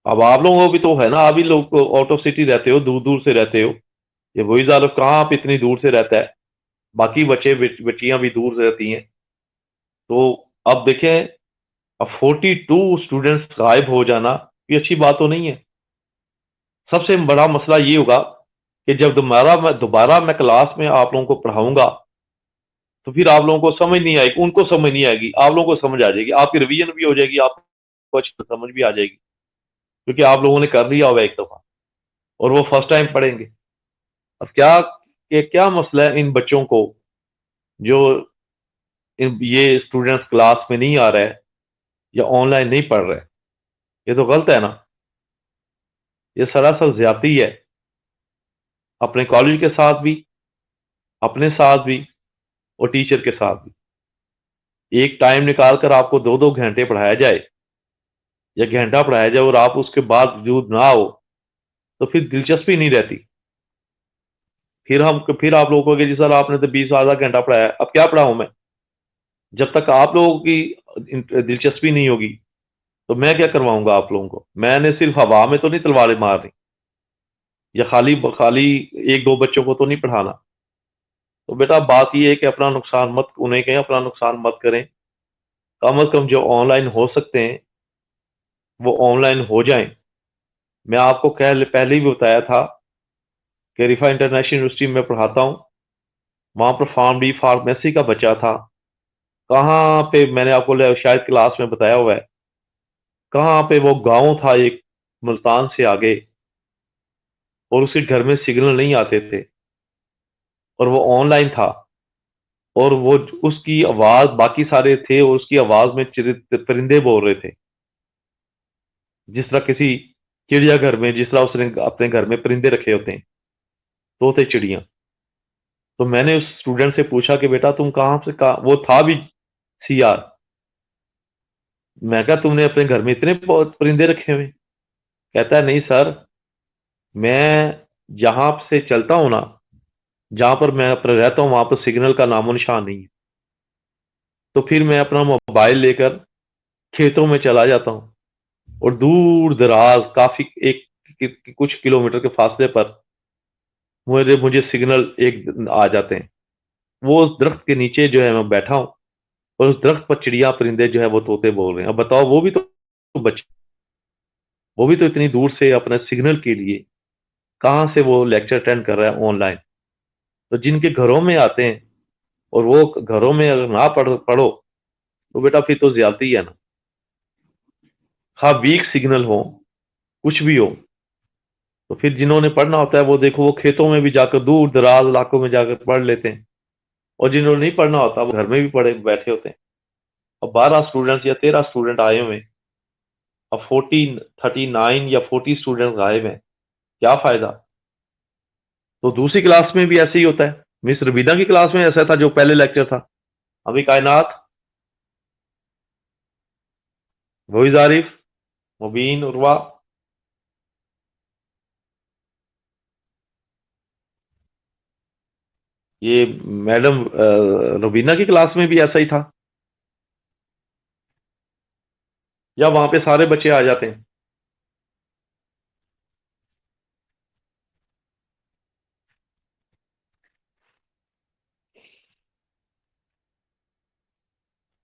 अब आप लोगों को भी तो है ना, अभी लोग आउट ऑफ सिटी रहते हो, दूर दूर से रहते हो, ये वही जालब कहाँ आप इतनी दूर से रहता है, बाकी बच्चे बच्चियां भी दूर से रहती हैं। तो अब देखें, अब 42 स्टूडेंट्स गायब हो जाना ये अच्छी बात तो नहीं है। सबसे बड़ा मसला ये होगा कि जब दोबारा मैं क्लास में आप लोगों को पढ़ाऊंगा तो फिर आप लोगों को समझ नहीं आएगी, उनको समझ नहीं आएगी, आप लोगों को समझ आ जाएगी, आपकी रिवीजन भी हो जाएगी, आपको अच्छी समझ भी आ जाएगी, क्योंकि आप लोगों ने कर लिया होगा एक दफा और वो फर्स्ट टाइम पढ़ेंगे। अब क्या मसला है इन बच्चों को जो ये स्टूडेंट्स क्लास में नहीं आ रहे हैं या ऑनलाइन नहीं पढ़ रहे, ये तो गलत है ना, ये सरासर ज्यादती है अपने कॉलेज के साथ भी, अपने साथ भी, और टीचर के साथ भी। एक टाइम निकाल कर आपको 2-2 घंटे पढ़ाया जाए या घंटा पढ़ाया जाए और आप उसके बावजूद ना हो तो फिर दिलचस्पी नहीं रहती। फिर आप लोगों को कि जी सर आपने तो 20 आधा घंटा पढ़ाया, अब क्या पढ़ाऊं मैं। जब तक आप लोगों की दिलचस्पी नहीं होगी तो मैं क्या करवाऊंगा आप लोगों को। मैंने सिर्फ हवा में तो नहीं तलवारें मारनी, या खाली खाली 1-2 बच्चों को तो नहीं पढ़ाना। तो बेटा बात ये है कि अपना नुकसान मत, उन्हें कहें अपना नुकसान मत करें, कम अज कम जो ऑनलाइन हो सकते हैं वो ऑनलाइन हो जाएं। मैं आपको पहले ही बताया था कि रिफा इंटरनेशनल यूनिवर्सिटी में पढ़ाता हूं, वहां पर फार्म डी फार्मेसी का बच्चा था। कहाँ पे मैंने आपको शायद क्लास में बताया हुआ है, कहाँ पे वो गांव था एक मुल्तान से आगे, और उसके घर में सिग्नल नहीं आते थे और वो ऑनलाइन था, और वो उसकी आवाज बाकी सारे थे और उसकी आवाज में परिंदे बोल रहे थे, जिस तरह किसी चिड़ियाघर में जिस तरह उसने अपने घर में परिंदे रखे होते हैं, तोते चिड़िया। तो मैंने उस स्टूडेंट से पूछा कि बेटा तुम कहाँ से, कहा वो था भी सीआर। मैं कहा तुमने अपने घर में इतने परिंदे रखे हुए? कहता है नहीं सर, मैं जहां से चलता हूं ना, जहां पर मैं अपना रहता हूं, वहां पर सिग्नल का नामो निशान नहीं है। तो फिर मैं अपना मोबाइल लेकर खेतों में चला जाता हूं और दूर दराज काफी एक कुछ किलोमीटर के फासले पर मुझे मुझे सिग्नल एक आ जाते हैं। वो उस दरख्त के नीचे जो है मैं बैठा हूं और उस दरख्त पर चिड़िया परिंदे जो है वो तोते बोल रहे हैं। अब बताओ, वो बच्चे वो भी तो इतनी दूर से अपने सिग्नल के लिए कहां से वो लेक्चर अटेंड कर रहा है ऑनलाइन। तो जिनके घरों में आते हैं और वो घरों में अगर ना पढ़ो तो बेटा फिर तो ज्यादती है ना। हाँ, वीक सिग्नल हो, कुछ भी हो, तो फिर जिन्होंने पढ़ना होता है वो देखो वो खेतों में भी जाकर दूर दराज इलाकों में जाकर पढ़ लेते हैं, और जिन्होंने नहीं पढ़ना होता वो घर में भी पढ़े बैठे होते हैं। अब 12 स्टूडेंट्स या 13 स्टूडेंट आए हुए हैं, अब 39 या 40 स्टूडेंट गायब हैं, क्या फायदा। तो दूसरी क्लास में भी ऐसे ही होता है। मिस रबीना की क्लास में ऐसा था, जो पहले लेक्चर था, अभी कायनात, रोहिज आरिफ, मुबीन, उर्वा। ये मैडम रबीना की क्लास में भी ऐसा ही था, या वहां पे सारे बच्चे आ जाते हैं?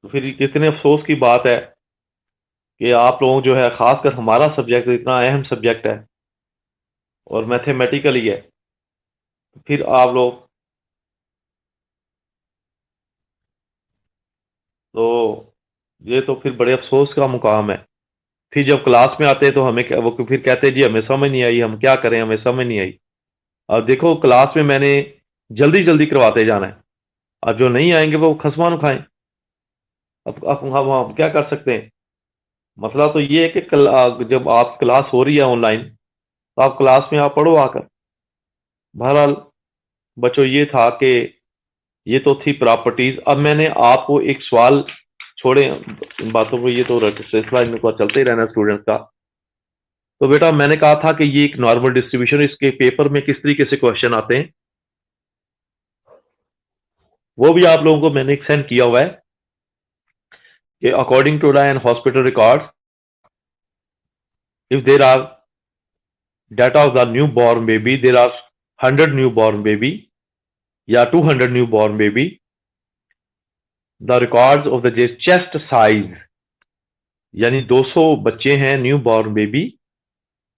तो फिर कितने अफसोस की बात है कि आप लोग जो है, खासकर हमारा सब्जेक्ट इतना अहम सब्जेक्ट है और मैथमेटिकल ही है, तो फिर आप लोग तो, ये तो फिर बड़े अफसोस का मुकाम है। फिर जब क्लास में आते हैं तो वो फिर कहते हैं जी हमें समझ नहीं आई, हम क्या करें, हमें समझ नहीं आई। अब देखो क्लास में मैंने जल्दी जल्दी करवाते जाना है, अब जो नहीं आएंगे वो खसमान खाएं। अब हम क्या कर सकते हैं। मसला तो ये है कि जब आप क्लास हो रही है ऑनलाइन, तो आप क्लास में आप पढ़ो आकर। बहरहाल बच्चों, ये था कि ये तो थी प्रॉपर्टीज। अब मैंने आपको एक सवाल, छोड़े इन बातों को, ये तो सिलसिला इनका चलते ही रहना स्टूडेंट्स का। तो बेटा मैंने कहा था कि ये एक नॉर्मल डिस्ट्रीब्यूशन, इसके पेपर में किस तरीके से क्वेश्चन आते हैं वो भी आप लोगों को मैंने एक सेंड किया हुआ है कि according to an hospital record, if there are data of the newborn baby, there are 100 newborn baby या 200 newborn baby, the records of the chest size, यानी 200 बच्चे हैं न्यूबॉर्न बेबी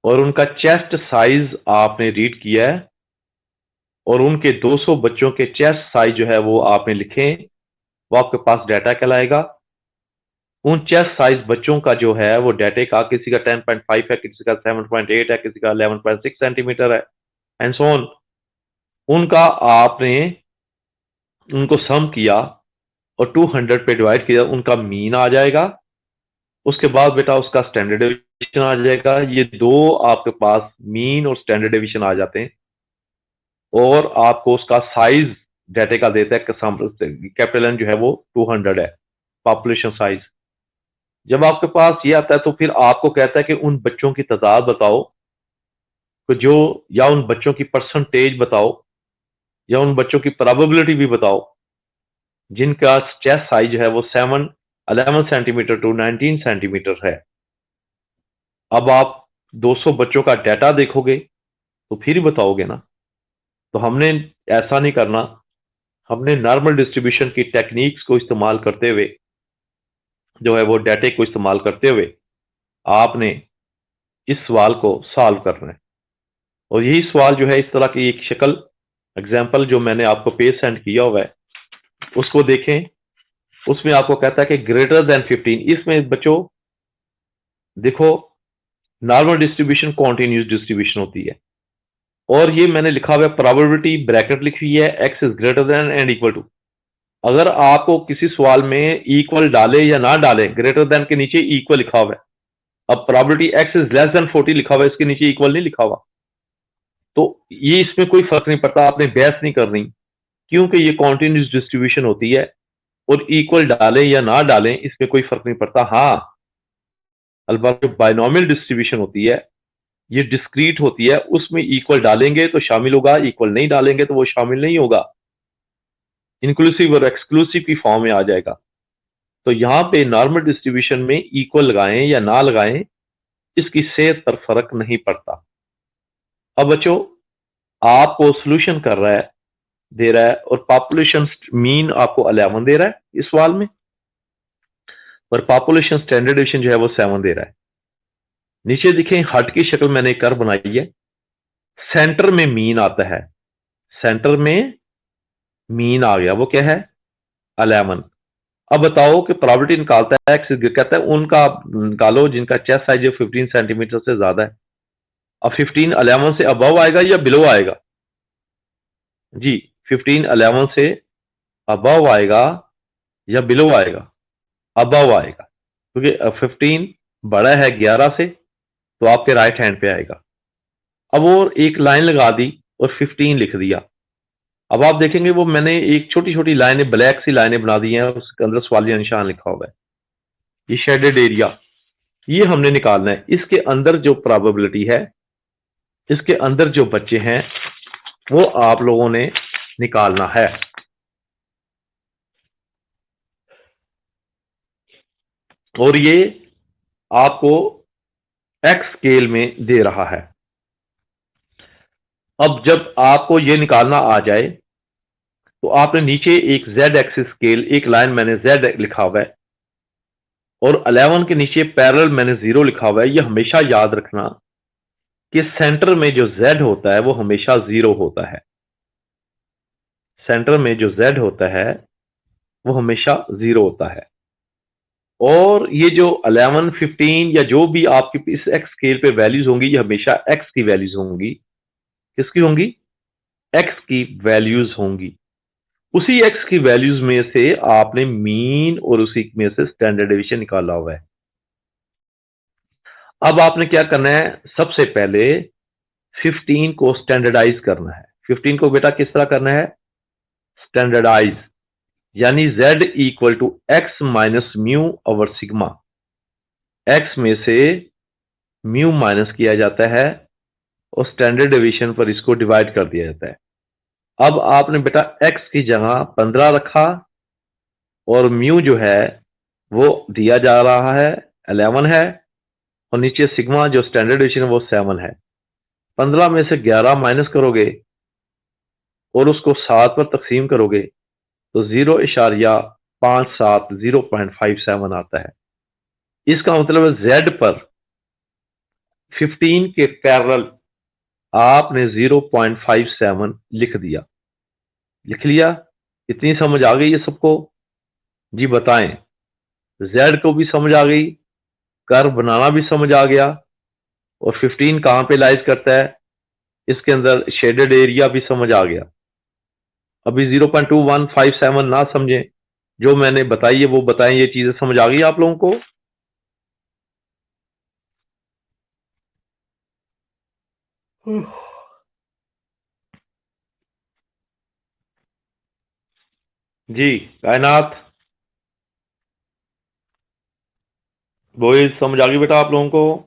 और उनका चेस्ट साइज आपने रीड किया है, और उनके 200 बच्चों के चेस्ट साइज जो है वो आपने लिखे, वो आपके पास डाटा कहलाएगा। उन चेस्ट साइज बच्चों का जो है वो डाटे का, किसी का 10.5 है, किसी का 7.8 है, किसी का 11.6 सेंटीमीटर है, एंड सो ऑन। उनका आपने उनको सम किया और 200 पे डिवाइड किया, उनका मीन आ जाएगा। उसके बाद बेटा उसका स्टैंडर्ड डेविएशन आ जाएगा। ये दो आपके पास मीन और स्टैंडर्ड डेविएशन आ जाते हैं, और आपको उसका साइज डाटे का देता है। कैपिटल एन जो है वो 200 है, पॉपुलेशन साइज। जब आपके पास ये आता है तो फिर आपको कहता है कि उन बच्चों की तादाद बताओ, कि जो, या उन बच्चों की परसेंटेज बताओ, या उन बच्चों की प्रोबेबिलिटी भी बताओ जिनका चेस्ट साइज है वो 11 सेंटीमीटर टू 19 सेंटीमीटर है। अब आप 200 बच्चों का डाटा देखोगे तो फिर ही बताओगे ना। तो हमने ऐसा नहीं करना, हमने नॉर्मल डिस्ट्रीब्यूशन की टेक्निक्स को इस्तेमाल करते हुए जो है वो डाटे को इस्तेमाल करते हुए आपने इस सवाल को सॉल्व करना है। और यही सवाल जो है, इस तरह की एक शक्ल एग्जाम्पल जो मैंने आपको पेज सेंड किया हुआ है उसको देखें। उसमें आपको कहता है कि ग्रेटर देन 15। इसमें बच्चों देखो, नॉर्मल डिस्ट्रीब्यूशन कॉन्टिन्यूस डिस्ट्रीब्यूशन होती है, और ये मैंने लिखा हुआ है प्रोबेबिलिटी, ब्रैकेट लिखी हुई है, x is greater than and equal to. अगर आपको किसी सवाल में इक्वल डाले या ना डाले, ग्रेटर देन के नीचे इक्वल लिखा हुआ है। अब probability x is less then 40 लिखा हुआ है, इसके नीचे इक्वल नहीं लिखा हुआ, तो ये इसमें कोई फर्क नहीं पड़ता, आपने बहस नहीं करनी, क्योंकि ये कॉन्टिन्यूस डिस्ट्रीब्यूशन होती है और इक्वल डालें या ना डालें इसमें कोई फर्क नहीं पड़ता। हाँ, अलबत्ता जो बाइनोमियल डिस्ट्रीब्यूशन होती है ये डिस्क्रीट होती है, उसमें इक्वल डालेंगे तो शामिल होगा, इक्वल नहीं डालेंगे तो वो शामिल नहीं होगा, इंक्लूसिव और एक्सक्लूसिव की फॉर्म में आ जाएगा। तो यहां पे नॉर्मल डिस्ट्रीब्यूशन में इक्वल लगाएं या ना लगाएं इसकी सेहत पर फर्क नहीं पड़ता। अब बच्चों, आपको सोल्यूशन कर रहा है, दे रहा है, और पॉपुलेशन मीन आपको 11 दे रहा है इस सवाल में, और पॉपुलेशन स्टैंडर्ड डिवीजन जो है वो 7 दे रहा है। नीचे देखें, हट की शक्ल मैंने एक कर्व बनाई है, सेंटर में मीन आता है, सेंटर में मीन आ गया, वो क्या है 11। अब बताओ कि प्रोबेबिलिटी निकालता है, कहता है उनका निकालो जिनका चेस्ट साइज 15 सेंटीमीटर से ज्यादा है। अब 15 11 से अबव आएगा या बिलो आएगा? जी, 15 11 से अबव आएगा या बिलो आएगा? अबव आएगा, क्योंकि 15 बड़ा है 11 से, तो आपके राइट हैंड पे आएगा। अब और एक लाइन लगा दी और 15 लिख दिया। अब आप देखेंगे वो मैंने एक छोटी छोटी लाइनें, ब्लैक सी लाइनें बना दी हैं, उसके अंदर सवालिया निशान लिखा हुआ है, ये शेडेड एरिया, ये हमने निकालना है। इसके अंदर जो प्रोबेबिलिटी है, इसके अंदर जो बच्चे हैं वो आप लोगों ने निकालना है। और ये आपको एक्स स्केल में दे रहा है। अब जब आपको ये निकालना आ जाए तो आपने नीचे एक z एक्सिस स्केल, एक लाइन मैंने z लिखा हुआ है, और 11 के नीचे पैरेलल मैंने 0 लिखा हुआ है। ये हमेशा याद रखना कि सेंटर में जो z होता है वो हमेशा 0 होता है, सेंटर में जो z होता है वो हमेशा 0 होता है। और ये जो 11 15 या जो भी आपकी इस x स्केल पे वैल्यूज होंगी, ये हमेशा x की वैल्यूज होंगी। किसकी होंगी? x की वैल्यूज होंगी। उसी x की वैल्यूज में से आपने मीन और उसी में से स्टैंडर्ड डेविएशन निकाला हुआ है। अब आपने क्या करना है, सबसे पहले 15 को स्टैंडर्डाइज करना है। 15 को बेटा किस तरह करना है? स्टैंडर्डाइज, यानी z equal to x minus mu over sigma. x में से म्यू माइनस किया जाता है और स्टैंडर्ड डेविएशन पर इसको डिवाइड कर दिया जाता है। अब आपने बेटा x की जगह 15 रखा और म्यू जो है वो दिया जा रहा है 11 है, और नीचे सिग्मा जो स्टैंडर्ड डेविएशन है वो 7 है। 15 में से 11 माइनस करोगे और उसको 7 पर तकसीम करोगे तो 0.57 0.57 आता है। इसका मतलब है z पर 15 के पैरेलल आपने 0.57 लिख दिया। लिख लिया? इतनी समझ आ गई है सबको? जी बताएं। z को भी समझ आ गई, कर्व बनाना भी समझ आ गया, और 15 कहां पे लाइज करता है, इसके अंदर शेडेड एरिया भी समझ आ गया। अभी 0.2157 ना समझें, जो मैंने बताई है वो बताएं। ये चीजें समझ आ गई आप लोगों को? जी कायनात, बॉयज समझ आ गई बेटा आप लोगों को?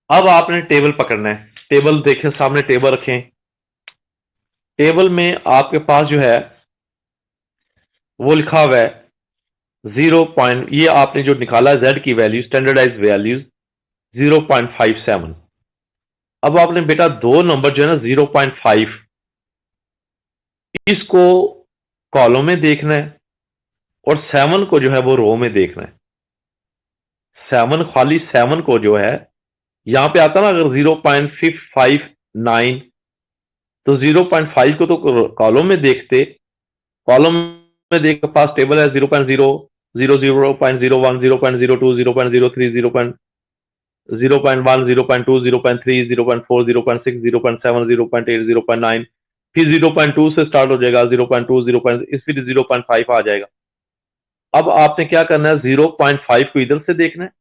अब आपने टेबल पकड़ना है। टेबल देखें, सामने टेबल रखें। टेबल में आपके पास जो है वो लिखा हुआ है 0. ये आपने जो निकाला है z की वैल्यू, स्टैंडर्डाइज वैल्यूज 0.57। अब आपने बेटा दो नंबर जो है ना 0.5, इसको कॉलम में देखना है और 7 को जो है वो रो में देखना है। 7, खाली 7 को जो है यहां पे आता ना, अगर 0.559 तो 0.5 को तो कॉलम में देखते, कॉलम में देख के पास टेबल है 0.0, 0, 0.01, 0.02, 0.03, 0.01, 0.2, 0.3, 0.4, 0.6, 0.7, 0.8, 0.9, फिर 0.2 से स्टार्ट हो जाएगा, 0.2, 0. फिर 0.5 आ जाएगा। अब आपने क्या करना है, 0.5 को इधर से देखना है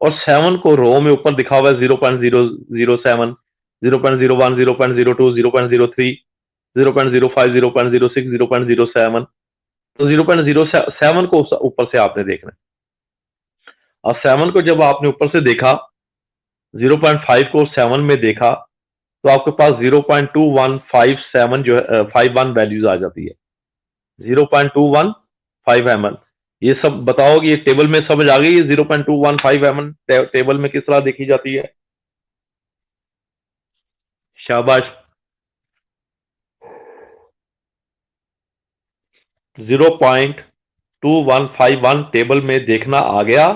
और 7 को रो में ऊपर दिखा हुआ है 0.007, 0.01, 0.02, 0.03, 0.05, 0.06, 0.07, तो 0.07 को ऊपर से आपने देखना है। अब 7 को जब आपने ऊपर से देखा, 0.5 को 7 में देखा, तो आपके पास 0.2157 जो है 51 वैल्यूज आ जाती है, 0.2151। ये सब बताओगे, ये टेबल में समझ आ गई है 0.215 टेबल में किस तरह देखी जाती है? शाबाश। 0.2151 टेबल में देखना आ गया।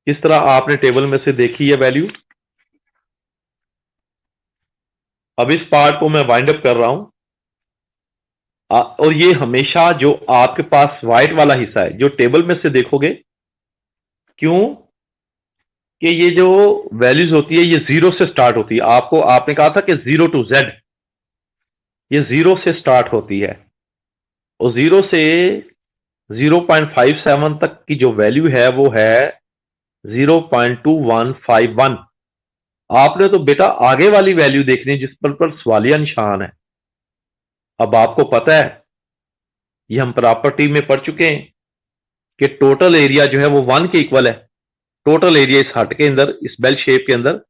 किस तरह आपने टेबल में से देखी है वैल्यू? अब इस पार्ट को मैं वाइंड अप कर रहा हूं। और ये हमेशा जो आपके पास व्हाइट वाला हिस्सा है, जो टेबल में से देखोगे, क्यों कि ये जो वैल्यूज होती है ये 0 से स्टार्ट होती है। आपने कहा था कि 0 to Z, ये 0 से स्टार्ट होती है और 0 से 0.57 तक की जो वैल्यू है वो है 0.2151। आपने तो बेटा आगे वाली वैल्यू देखनी है जिस पर सवालिया निशान है। अब आपको पता है, ये हम प्रॉपर्टी में पढ़ चुके हैं कि टोटल एरिया जो है वो 1 के इक्वल है। टोटल एरिया इस हट के अंदर, इस बेल शेप के अंदर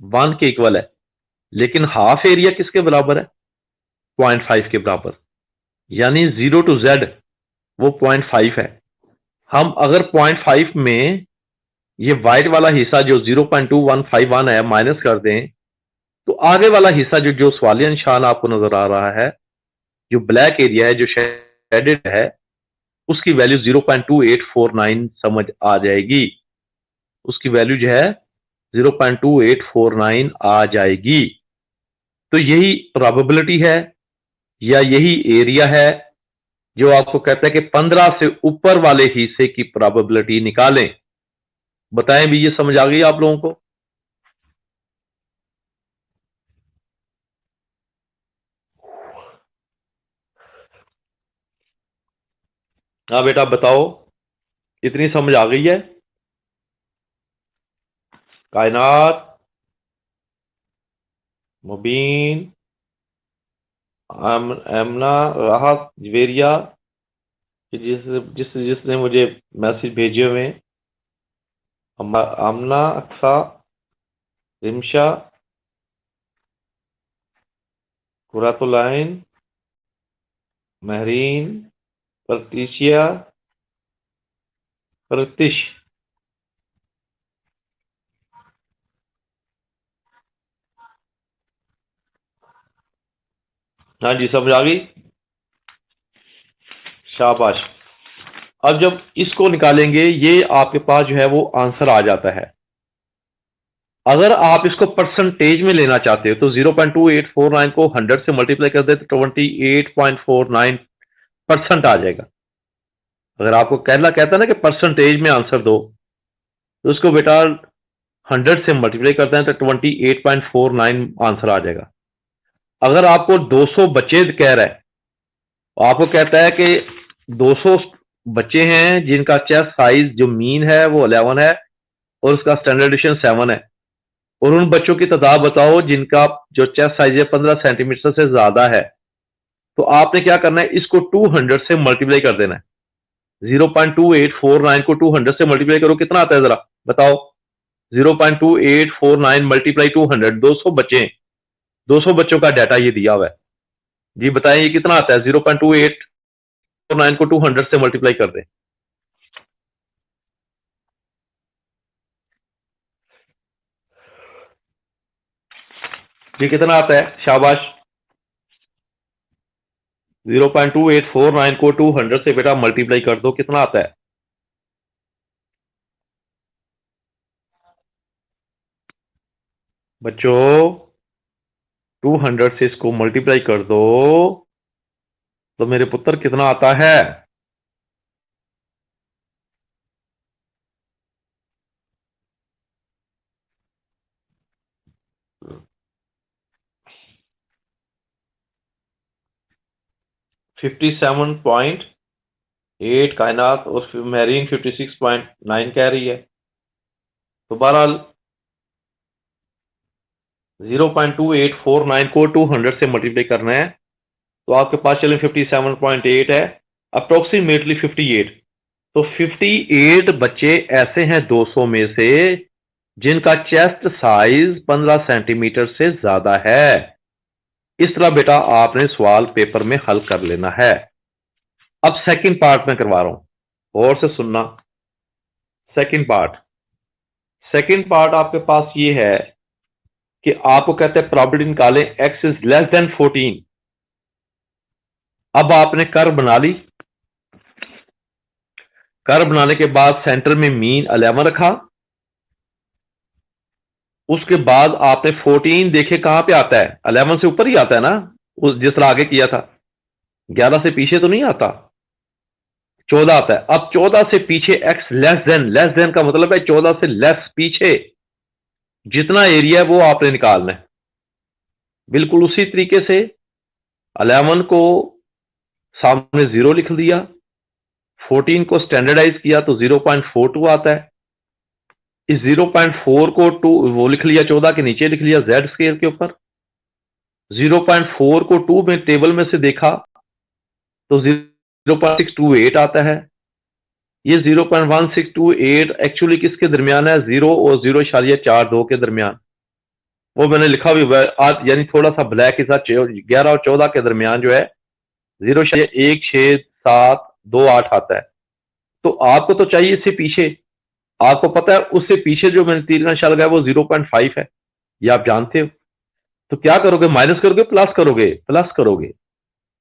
1 के इक्वल है, लेकिन हाफ एरिया किसके बराबर है? 0.5 के बराबर, यानी 0 to Z वो 0.5 है। हम अगर 0.5 में ये व्हाइट वाला हिस्सा जो 0.2151 है माइनस कर दें, तो आगे वाला हिस्सा जो जो सवालिया निशान आपको नजर आ रहा है, जो ब्लैक एरिया है, जो शेडेड है, उसकी वैल्यू 0.2849 समझ आ जाएगी। उसकी वैल्यू जो है 0.2849 आ जाएगी। तो यही प्रोबेबिलिटी है या यही एरिया है जो आपको कहता है कि 15 से ऊपर वाले हिस्से की प्रोबेबिलिटी निकालें। बताएं भी, ये समझ आ गई आप लोगों को? हाँ बेटा बताओ, इतनी समझ आ गई है? कायनात, मुबीन, एमना, राहत, जवेरिया, जिसने मुझे मैसेज भेजे हुए हैं, आमना, अक्सा, रिमशा, कुरातुलाइन, महरीन, परतीशिया, परतिश। हाँ जी, समझ आ गई? शाबाश। अब जब इसको निकालेंगे, ये आपके पास जो है वो आंसर आ जाता है। अगर आप इसको परसेंटेज में लेना चाहते हो तो 0.2849 को 100 से मल्टीप्लाई कर दे तो 28.49% आ जाएगा। अगर आपको कहता ना कि परसेंटेज में आंसर दो, तो उसको बेटा 100 से मल्टीप्लाई करते हैं तो 28.49 आंसर आ जाएगा। अगर आपको 200 बच्चे कह रहा है, आपको कहता है कि 200 बच्चे हैं जिनका चेस्ट साइज जो मीन है वो 11 है और उसका स्टैंडर्ड डिवीजन 7 है, और उन बच्चों की तादाद बताओ जिनका जो चेस्ट साइज है 15 सेंटीमीटर से ज्यादा है। तो आपने क्या करना है, इसको 200 से मल्टीप्लाई कर देना है। 0.2849 को 200 से मल्टीप्लाई करो, कितना आता है जरा बताओ? 0.2849 मल्टीप्लाई 200, 200 बच्चे, 200 बच्चों का डाटा ये दिया हुआ है जी। बताएं ये कितना आता है? 0.2849 को 200 से मल्टीप्लाई कर दें जी, कितना आता है? शाबाश। 0.2849 को 200 से बेटा मल्टीप्लाई कर दो, कितना आता है? बच्चों 200 से इसको मल्टीप्लाई कर दो तो मेरे पुत्र कितना आता है? 57.8 कायनात और मैरीन 56.9 कह रही है। तो बहरहाल 0.2849 को 200 से मल्टीप्लाई करना है, तो आपके पास चले 57.8 है, अप्रोक्सीमेटली 58। तो 58 बच्चे ऐसे हैं 200 में से जिनका चेस्ट साइज 15 सेंटीमीटर से ज्यादा है। इस तरह बेटा आपने सवाल पेपर में हल कर लेना है। अब सेकंड पार्ट में करवा रहा हूं, और से सुनना। सेकंड पार्ट आपके पास ये है कि आपको कहते हैं प्रॉपर्टी निकालें x इज लेस देन 14। अब आपने कर्व बना ली। कर्व बनाने के बाद सेंटर में मीन 11 रखा। उसके बाद आपने 14 देखे कहां पे आता है, 11 से ऊपर ही आता है ना, उस जिस तरह आगे किया था। 11 से पीछे तो नहीं आता, 14 आता है। अब 14 से पीछे x लेस देन का मतलब है 14 से लेस पीछे जितना एरिया है वो आपने निकालना है। बिल्कुल उसी तरीके से 11 को सामने 0 लिख दिया, 14 को स्टैंडर्डाइज किया तो 0.42 आता है। इस 0.4 को 2 वो लिख लिया, 14 के नीचे लिख लिया z स्केल के ऊपर। 0.4 को 2 में टेबल में से देखा तो 0.628 आता है। ये 0.1628 एक्चुअली किसके दरमियान है, 0 और 0.42 के दरमियान। वो मैंने लिखा भी हुआ है, यानी थोड़ा सा ब्लैक के साथ 11 और 14 के दरमियान जो है 0.162728 आता है। तो आपको तो चाहिए इससे पीछे, आपको पता है उससे पीछे जो मैंने तीर का निशान लगाया वो 0.5 है, ये आप जानते हो। तो क्या करोगे, माइनस करोगे प्लस करोगे, प्लस करोगे।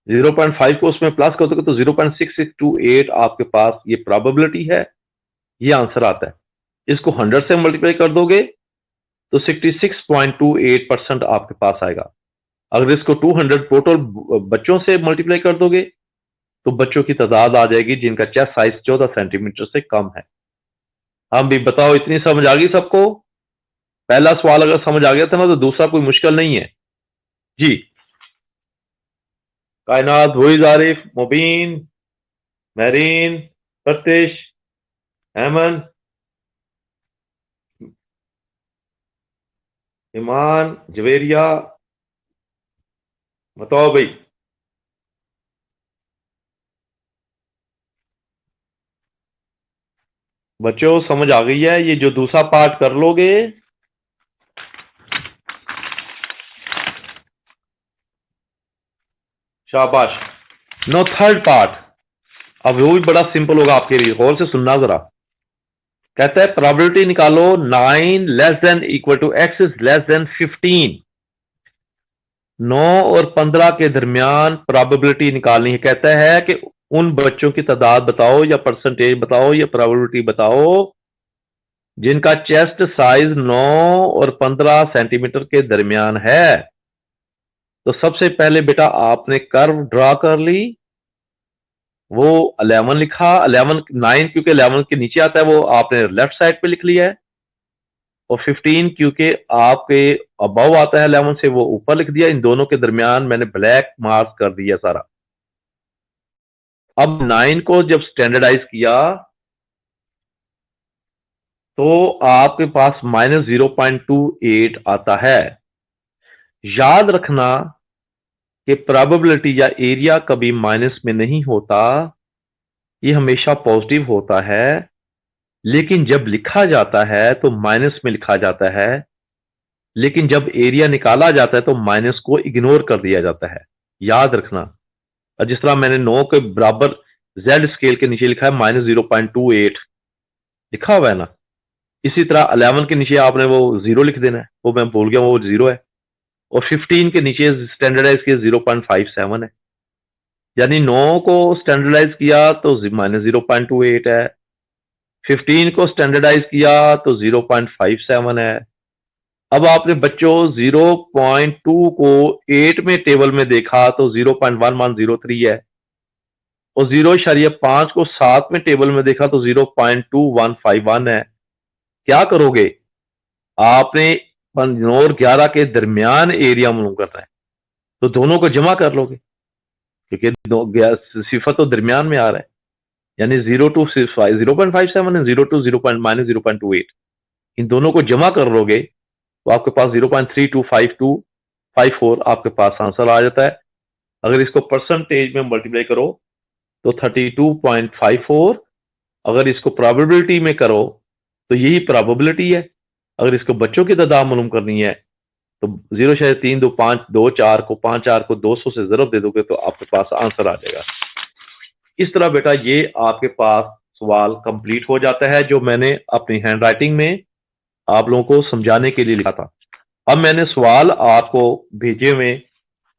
0.5 को उसमें प्लस करोगे तो 0.6628 आपके पास ये प्रोबेबिलिटी है, ये आंसर आता है। इसको 100 से मल्टीप्लाई कर दोगे तो 66.28% आपके पास आएगा। अगर इसको 200 टोटल बच्चों से मल्टीप्लाई कर दोगे तो बच्चों की तादाद आ जाएगी जिनका चेस्ट साइज 14 सेंटीमीटर से कम है। हम भी बताओ, इतनी समझ आ गई सबको? पहला सवाल अगर समझ आ गया था ना तो दूसरा कोई मुश्किल नहीं है जी। कायनात, वहीद, आरिफ, मुबीन, मैरीन, प्रत्यश, अहमद, ईमान, जवेरिया, बताओ भाई। बच्चों समझ आ गई है? ये जो दूसरा पार्ट कर लोगे, शाबाश। नो थर्ड पार्ट, अब वो भी बड़ा सिंपल होगा आपके लिए, गौर से सुनना जरा। कहता है प्रोबेबिलिटी निकालो 9 less than equal to x is less than 15। 9 और 15 के दरमियान प्रोबेबिलिटी निकालनी है। कहता है कि उन बच्चों की तादाद बताओ या परसेंटेज बताओ या प्रोबेबिलिटी बताओ जिनका चेस्ट साइज 9 और 15 सेंटीमीटर के दरमियान है। तो सबसे पहले बेटा आपने कर्व ड्रा कर ली, वो 11 लिखा, 11 9 क्योंकि 11 के नीचे आता है वो आपने लेफ्ट साइड पे लिख लिया है, और 15 क्योंकि आपके अबव आता है 11 से वो ऊपर लिख दिया। इन दोनों के दरमियान मैंने ब्लैक मार्क कर दिया सारा। अब 9 को जब स्टैंडर्डाइज किया तो आपके पास -0.28 आता है। याद रखना कि प्रोबेबिलिटी या एरिया कभी माइनस में नहीं होता, ये हमेशा पॉजिटिव होता है। लेकिन जब लिखा जाता है तो माइनस में लिखा जाता है, लेकिन जब एरिया निकाला जाता है तो माइनस को इग्नोर कर दिया जाता है, याद रखना। जिस तरह मैंने 9 के बराबर जेड स्केल के नीचे लिखा है -0.28 लिखा हुआ है ना, इसी तरह 11 के नीचे आपने वो 0 लिख देना है, वो मैं भूल गया वो 0 है। और 15 के नीचे स्टैंडर्डाइज किया 0.57 है, यानी 9 को स्टैंडर्डाइज किया तो -0.28 है, 15 को स्टैंडर्डाइज किया तो 0.57 है। अब आपने बच्चों 0.2 को 8 में टेबल में देखा तो 0.1103 है, और 0.5 को 7 में टेबल में देखा तो 0.2151 है। क्या करोगे, आपने 9 और 11 के दरमियान एरिया मालूम करना है, तो दोनों को जमा कर लोगे, क्योंकि सिफर तो दरमियान में आ रहा है, यानी 0 to 0.57 एंड 0 to -0.28, इन दोनों को जमा कर लोगे तो आपके पास 0.325254 आपके पास आंसर आ जाता है। अगर इसको परसेंटेज में मल्टीप्लाई करो तो 32.54, अगर इसको प्रोबेबिलिटी में करो तो यही प्रोबेबिलिटी है। अगर इसको बच्चों की तादाद मालूम करनी है तो 0.32524 को 54 को 200 से ज़रब दे दोगे तो आपके पास आंसर आ जाएगा। इस तरह बेटा ये आपके पास सवाल कंप्लीट हो जाता है, जो मैंने अपनी हैंड राइटिंग में आप लोगों को समझाने के लिए लिखा था। अब मैंने सवाल आपको भेजे हुए,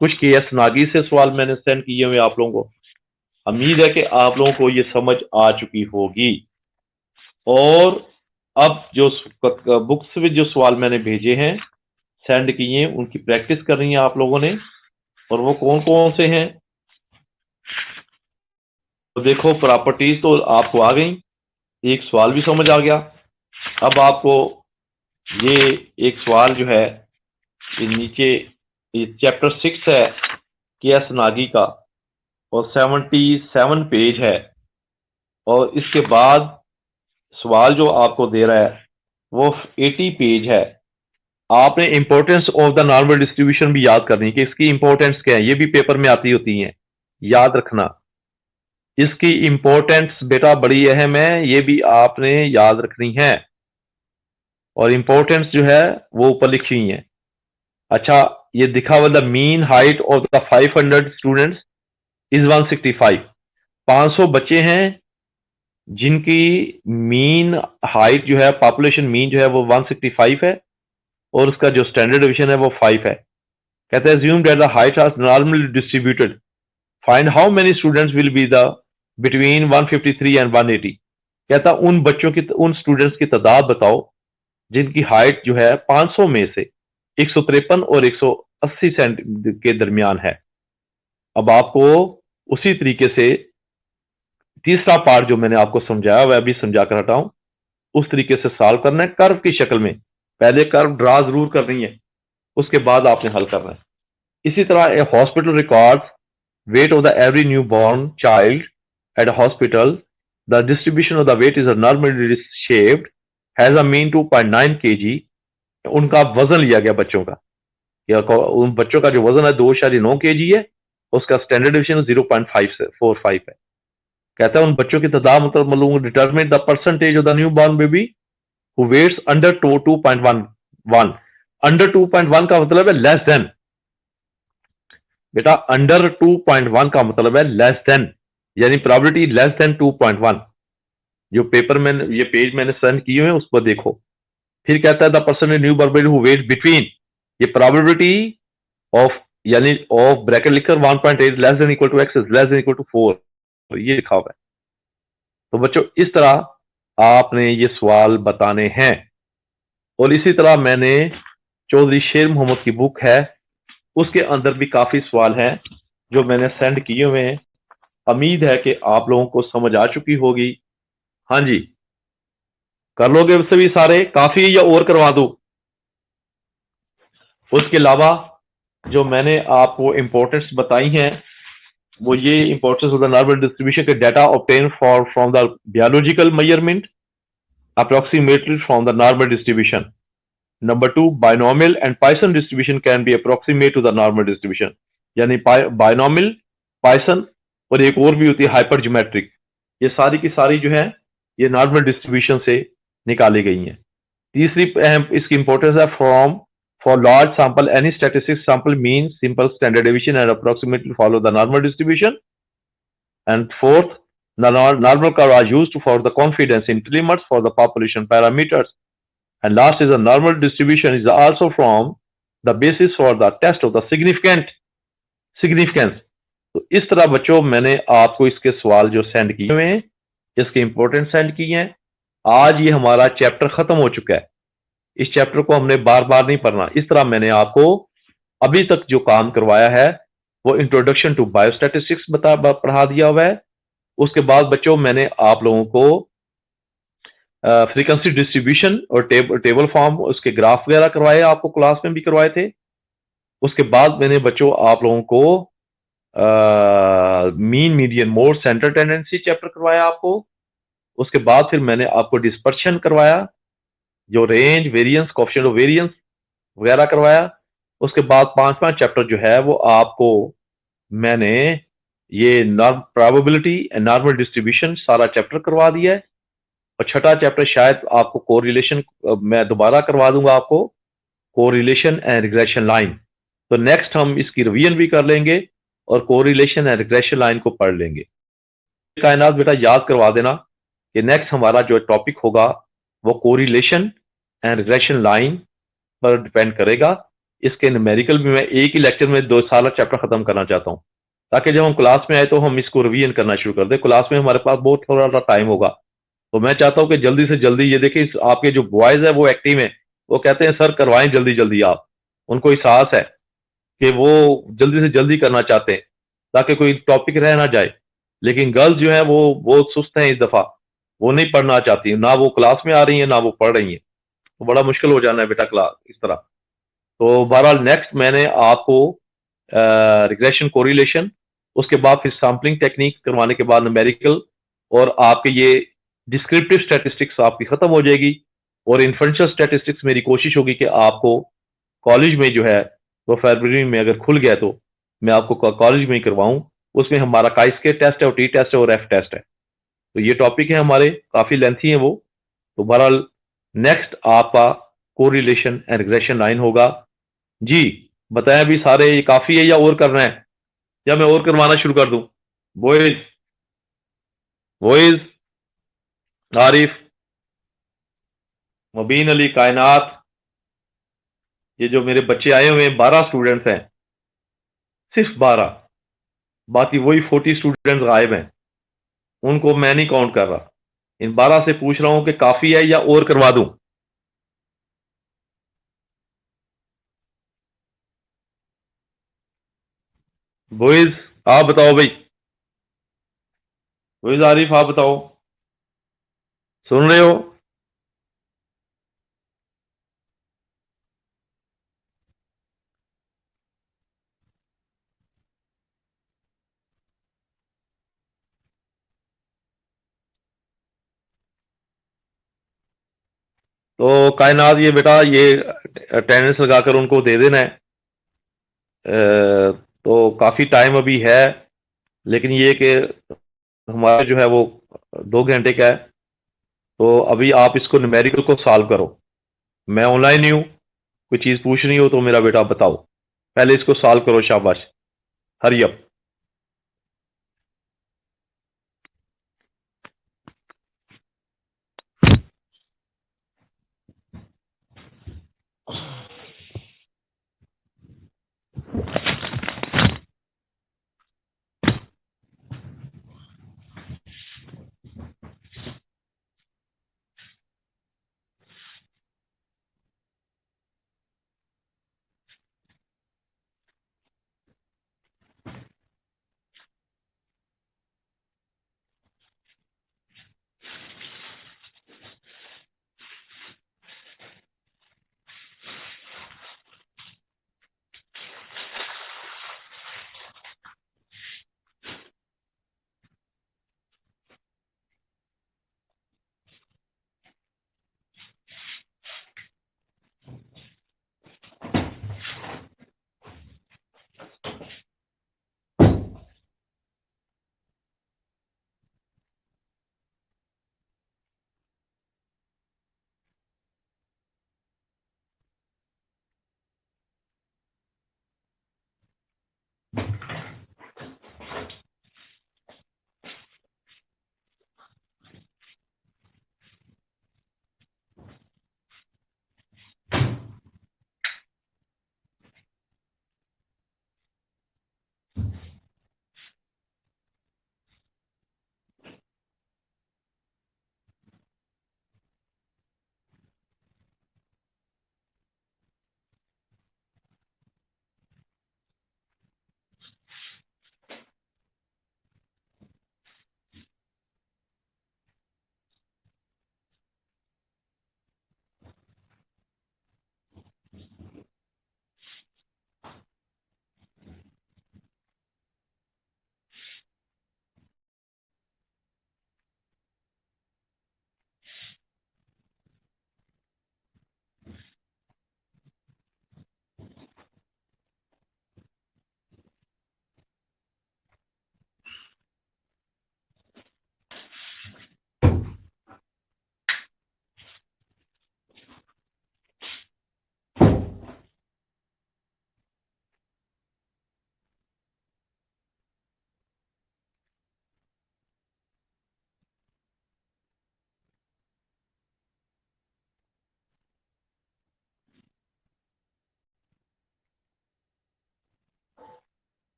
कुछ केएस नागी से सवाल मैंने सेंड किए हुए आप लोगों को। उम्मीद है कि आप लोगों को ये समझ आ चुकी होगी। और अब जो बुक्स में जो सवाल मैंने भेजे हैं, सेंड किए हैं, उनकी प्रैक्टिस करनी है आप लोगों ने। और वो कौन कौन से हैं तो देखो, प्रॉपर्टीज तो आपको आ गई, एक सवाल भी समझ आ गया। अब आपको ये एक सवाल जो है ये नीचे, ये चैप्टर 6 है केएस नागी का, और 77 पेज है। और इसके बाद सवाल जो आपको दे रहा है वो 80 पेज है। आपने importance of the normal distribution भी याद करनी है कि इसकी इंपॉर्टेंस क्या है, ये भी पेपर में आती होती है, याद रखना। इसकी इंपॉर्टेंस बेटा बड़ी अहम है, ये भी आपने याद रखनी है। और इंपॉर्टेंस जो है वो ऊपर लिखी हुई है। अच्छा, ये दिखा हुआ the mean height of the 500 students is 165। 500 बच्चे हैं जिनकी मीन हाइट जो है, पॉपुलेशन मीन जो है वो 165 है, और उसका जो स्टैंडर्ड डिवीजन है वो 5 है। कहते हैं assume that the height are normally distributed, find how many students will be the between 153 and 180। कहता उन बच्चों की, उन स्टूडेंट्स की तादाद बताओ जिनकी हाइट जो है 500 में से 153 और 180 सेंट के दरमियान है। अब आपको उसी तरीके से तीसरा पार्ट जो मैंने आपको समझाया वह भी समझा कर हटाऊं, उस तरीके से सॉल्व करना है कर्व की शक्ल में। पहले कर्व ड्रा जरूर करनी है, उसके बाद आपने हल करना है। इसी तरह a hospital records weight of the every newborn child at a hospital. The distribution of the weight is a normally shaped, has a mean 2.9 kg। उनका वजन लिया गया बच्चों का, या उन बच्चों का जो वजन है 2.9 kg है, उसका स्टैंडर्ड डिवीजन 0.545 है। कहता है उन बच्चों की तादाद मतलब determine the percentage of the new born baby who weights under 2.1। Under 2.1 का मतलब है लेस देन। बेटा अंडर 2.1 का मतलब है लेस देन, यानी प्रोबेबिलिटी लेस देन 2.1। जो पेपर में ये पेज मैंने सेंड किए हुए उस पर देखो। फिर कहता है the percentage new born baby who weight between, ये प्रोबेबिलिटी ऑफ, यानी ऑफ ब्रैकेट लिखकर 1.8 less than equal to x is less than equal to 4, तो ये लिखा हुआ है। तो बच्चों इस तरह आपने ये सवाल बताने हैं। और इसी तरह मैंने चौधरी शेर मोहम्मद की बुक है, उसके अंदर भी काफी सवाल हैं जो मैंने सेंड किए हुए हैं। उम्मीद है कि आप लोगों को समझ आ चुकी होगी। हाँ जी, कर लोगे सभी सारे, काफी या और करवा दूं? उसके अलावा जो मैंने आपको इंपॉर्टेंस बताई हैं वो ये importance of the normal distribution के data obtain for from the biological measurement approximately from the normal distribution. Number 2, binomial and Poisson distribution can be approximate to the normal distribution। यानी binomial, Poisson और एक और भी होती है hypergeometric। ये सारी की सारी जो है ये नॉर्मल डिस्ट्रीब्यूशन से निकाली गई हैं। तीसरी इसकी इंपॉर्टेंस है for large sample any statistics sample mean simple standard deviation and approximately follow the normal distribution। And fourth, the normal curve are used for the confidence intervals for the population parameters। And last is the normal distribution is also from the basis for the test of the significance। तो इस तरह बच्चों मैंने आपको इसके सवाल जो सेंड किए हुए हैं, इसके इंपॉर्टेंट सेंड किए हैं। आज ये हमारा चैप्टर खत्म हो चुका है, इस चैप्टर को हमने बार बार नहीं पढ़ना। इस तरह मैंने आपको अभी तक जो काम करवाया है वो इंट्रोडक्शन टू बायोस्टैटिस्टिक्स पढ़ा दिया हुआ है। उसके बाद बच्चों मैंने आप लोगों को फ्रीक्वेंसी डिस्ट्रीब्यूशन और टेबल फॉर्म, उसके ग्राफ वगैरह करवाए, आपको क्लास में भी करवाए थे। उसके बाद मैंने बच्चों आप लोगों को mean median mode centre tendency chapter करवाया आपको। उसके बाद फिर मैंने आपको डिस्पर्शन करवाया, जो range, variance, coefficient of variance वगैरह करवाया। उसके बाद पांचवा चैप्टर जो है वो आपको मैंने ये norm probability and normal distribution सारा चैप्टर करवा दिया है। और छठा चैप्टर शायद आपको कोरिलेशन मैं दोबारा करवा दूंगा आपको, कोरिलेशन एंड रिग्रेशन लाइन। तो नेक्स्ट हम इसकी रिवीजन भी कर लेंगे और कोरिलेशन एंड रिग्रेशन लाइन को पढ़ लेंगे। कायनात बेटा याद करवा देना कि नेक्स्ट हमारा जो टॉपिक होगा वो कोरिलेशन एंड रिग्रेशन लाइन पर डिपेंड करेगा। इसके न्यूमेरिकल भी मैं एक ही लेक्चर में 2 साल चैप्टर खत्म करना चाहता हूं, ताकि जब हम क्लास में आए तो हम इसको रिवीजन करना शुरू कर दें। क्लास में हमारे पास बहुत थोड़ा सा टाइम होगा, तो मैं चाहता हूं कि जल्दी से जल्दी, ये देखिए आपके जो बॉयज है वो एक्टिव हैं, वो कहते हैं सर करवाएं जल्दी जल्दी आप, उनको एहसास है कि वो जल्दी से जल्दी करना चाहते हैं ताकि कोई टॉपिक रह ना जाए। लेकिन गर्ल्स जो है वो बहुत सुस्त हैं इस दफा, वो नहीं पढ़ना चाहती, ना वो क्लास में आ रही है ना वो पढ़ रही है, तो बड़ा मुश्किल हो जाना है बेटा क्लास इस तरह। तो बहरहाल नेक्स्ट मैंने आपको रिग्रेशन कोरिलेशन, उसके बाद फिर सैम्पलिंग टेक्निक करवाने के बाद न्यूमेरिकल, और आपके ये डिस्क्रिप्टिव स्टैटिस्टिक्स आपकी खत्म हो जाएगी। और इन्फ्रेंशियल स्टैटिस्टिक्स मेरी कोशिश होगी कि आपको कॉलेज में जो है वो फरवरी में अगर खुल गया तो मैं आपको कॉलेज में ही करवाऊं। उसमें हमारा काइस्के टेस्ट है और टी टेस्ट है और एफ टेस्ट है। तो ये टॉपिक है हमारे, काफी लेंथी है वो। तो बहरहाल नेक्स्ट आपका कोरिलेशन एंड रिग्रेशन लाइन होगा। जी बताएं, अभी सारे ये काफी है या और करना है, या मैं और करवाना शुरू कर दूं? बॉयज, बॉयज, आरिफ, मुबीन अली, कायनात, ये जो मेरे बच्चे आए हुए हैं 12 स्टूडेंट्स हैं, सिर्फ 12, बाकी वही 40 स्टूडेंट्स गायब हैं, उनको मैं नहीं काउंट कर रहा। इन 12 से पूछ रहा हूं कि काफी है या और करवा दूं? बॉयज आप बताओ भाई, बॉयज, आरिफ आप बताओ, सुन रहे हो? तो कायनात ये बेटा ये अटेंडेंस लगाकर उनको दे देना है। तो काफी टाइम अभी है, लेकिन ये कि हमारा जो है वो 2 घंटे का है। तो अभी आप इसको न्यूमेरिकल को सॉल्व करो। मैं ऑनलाइन ही हूं, कोई चीज पूछनी हो तो मेरा बेटा बताओ, पहले इसको सॉल्व करो। शाबाश, हरी अप।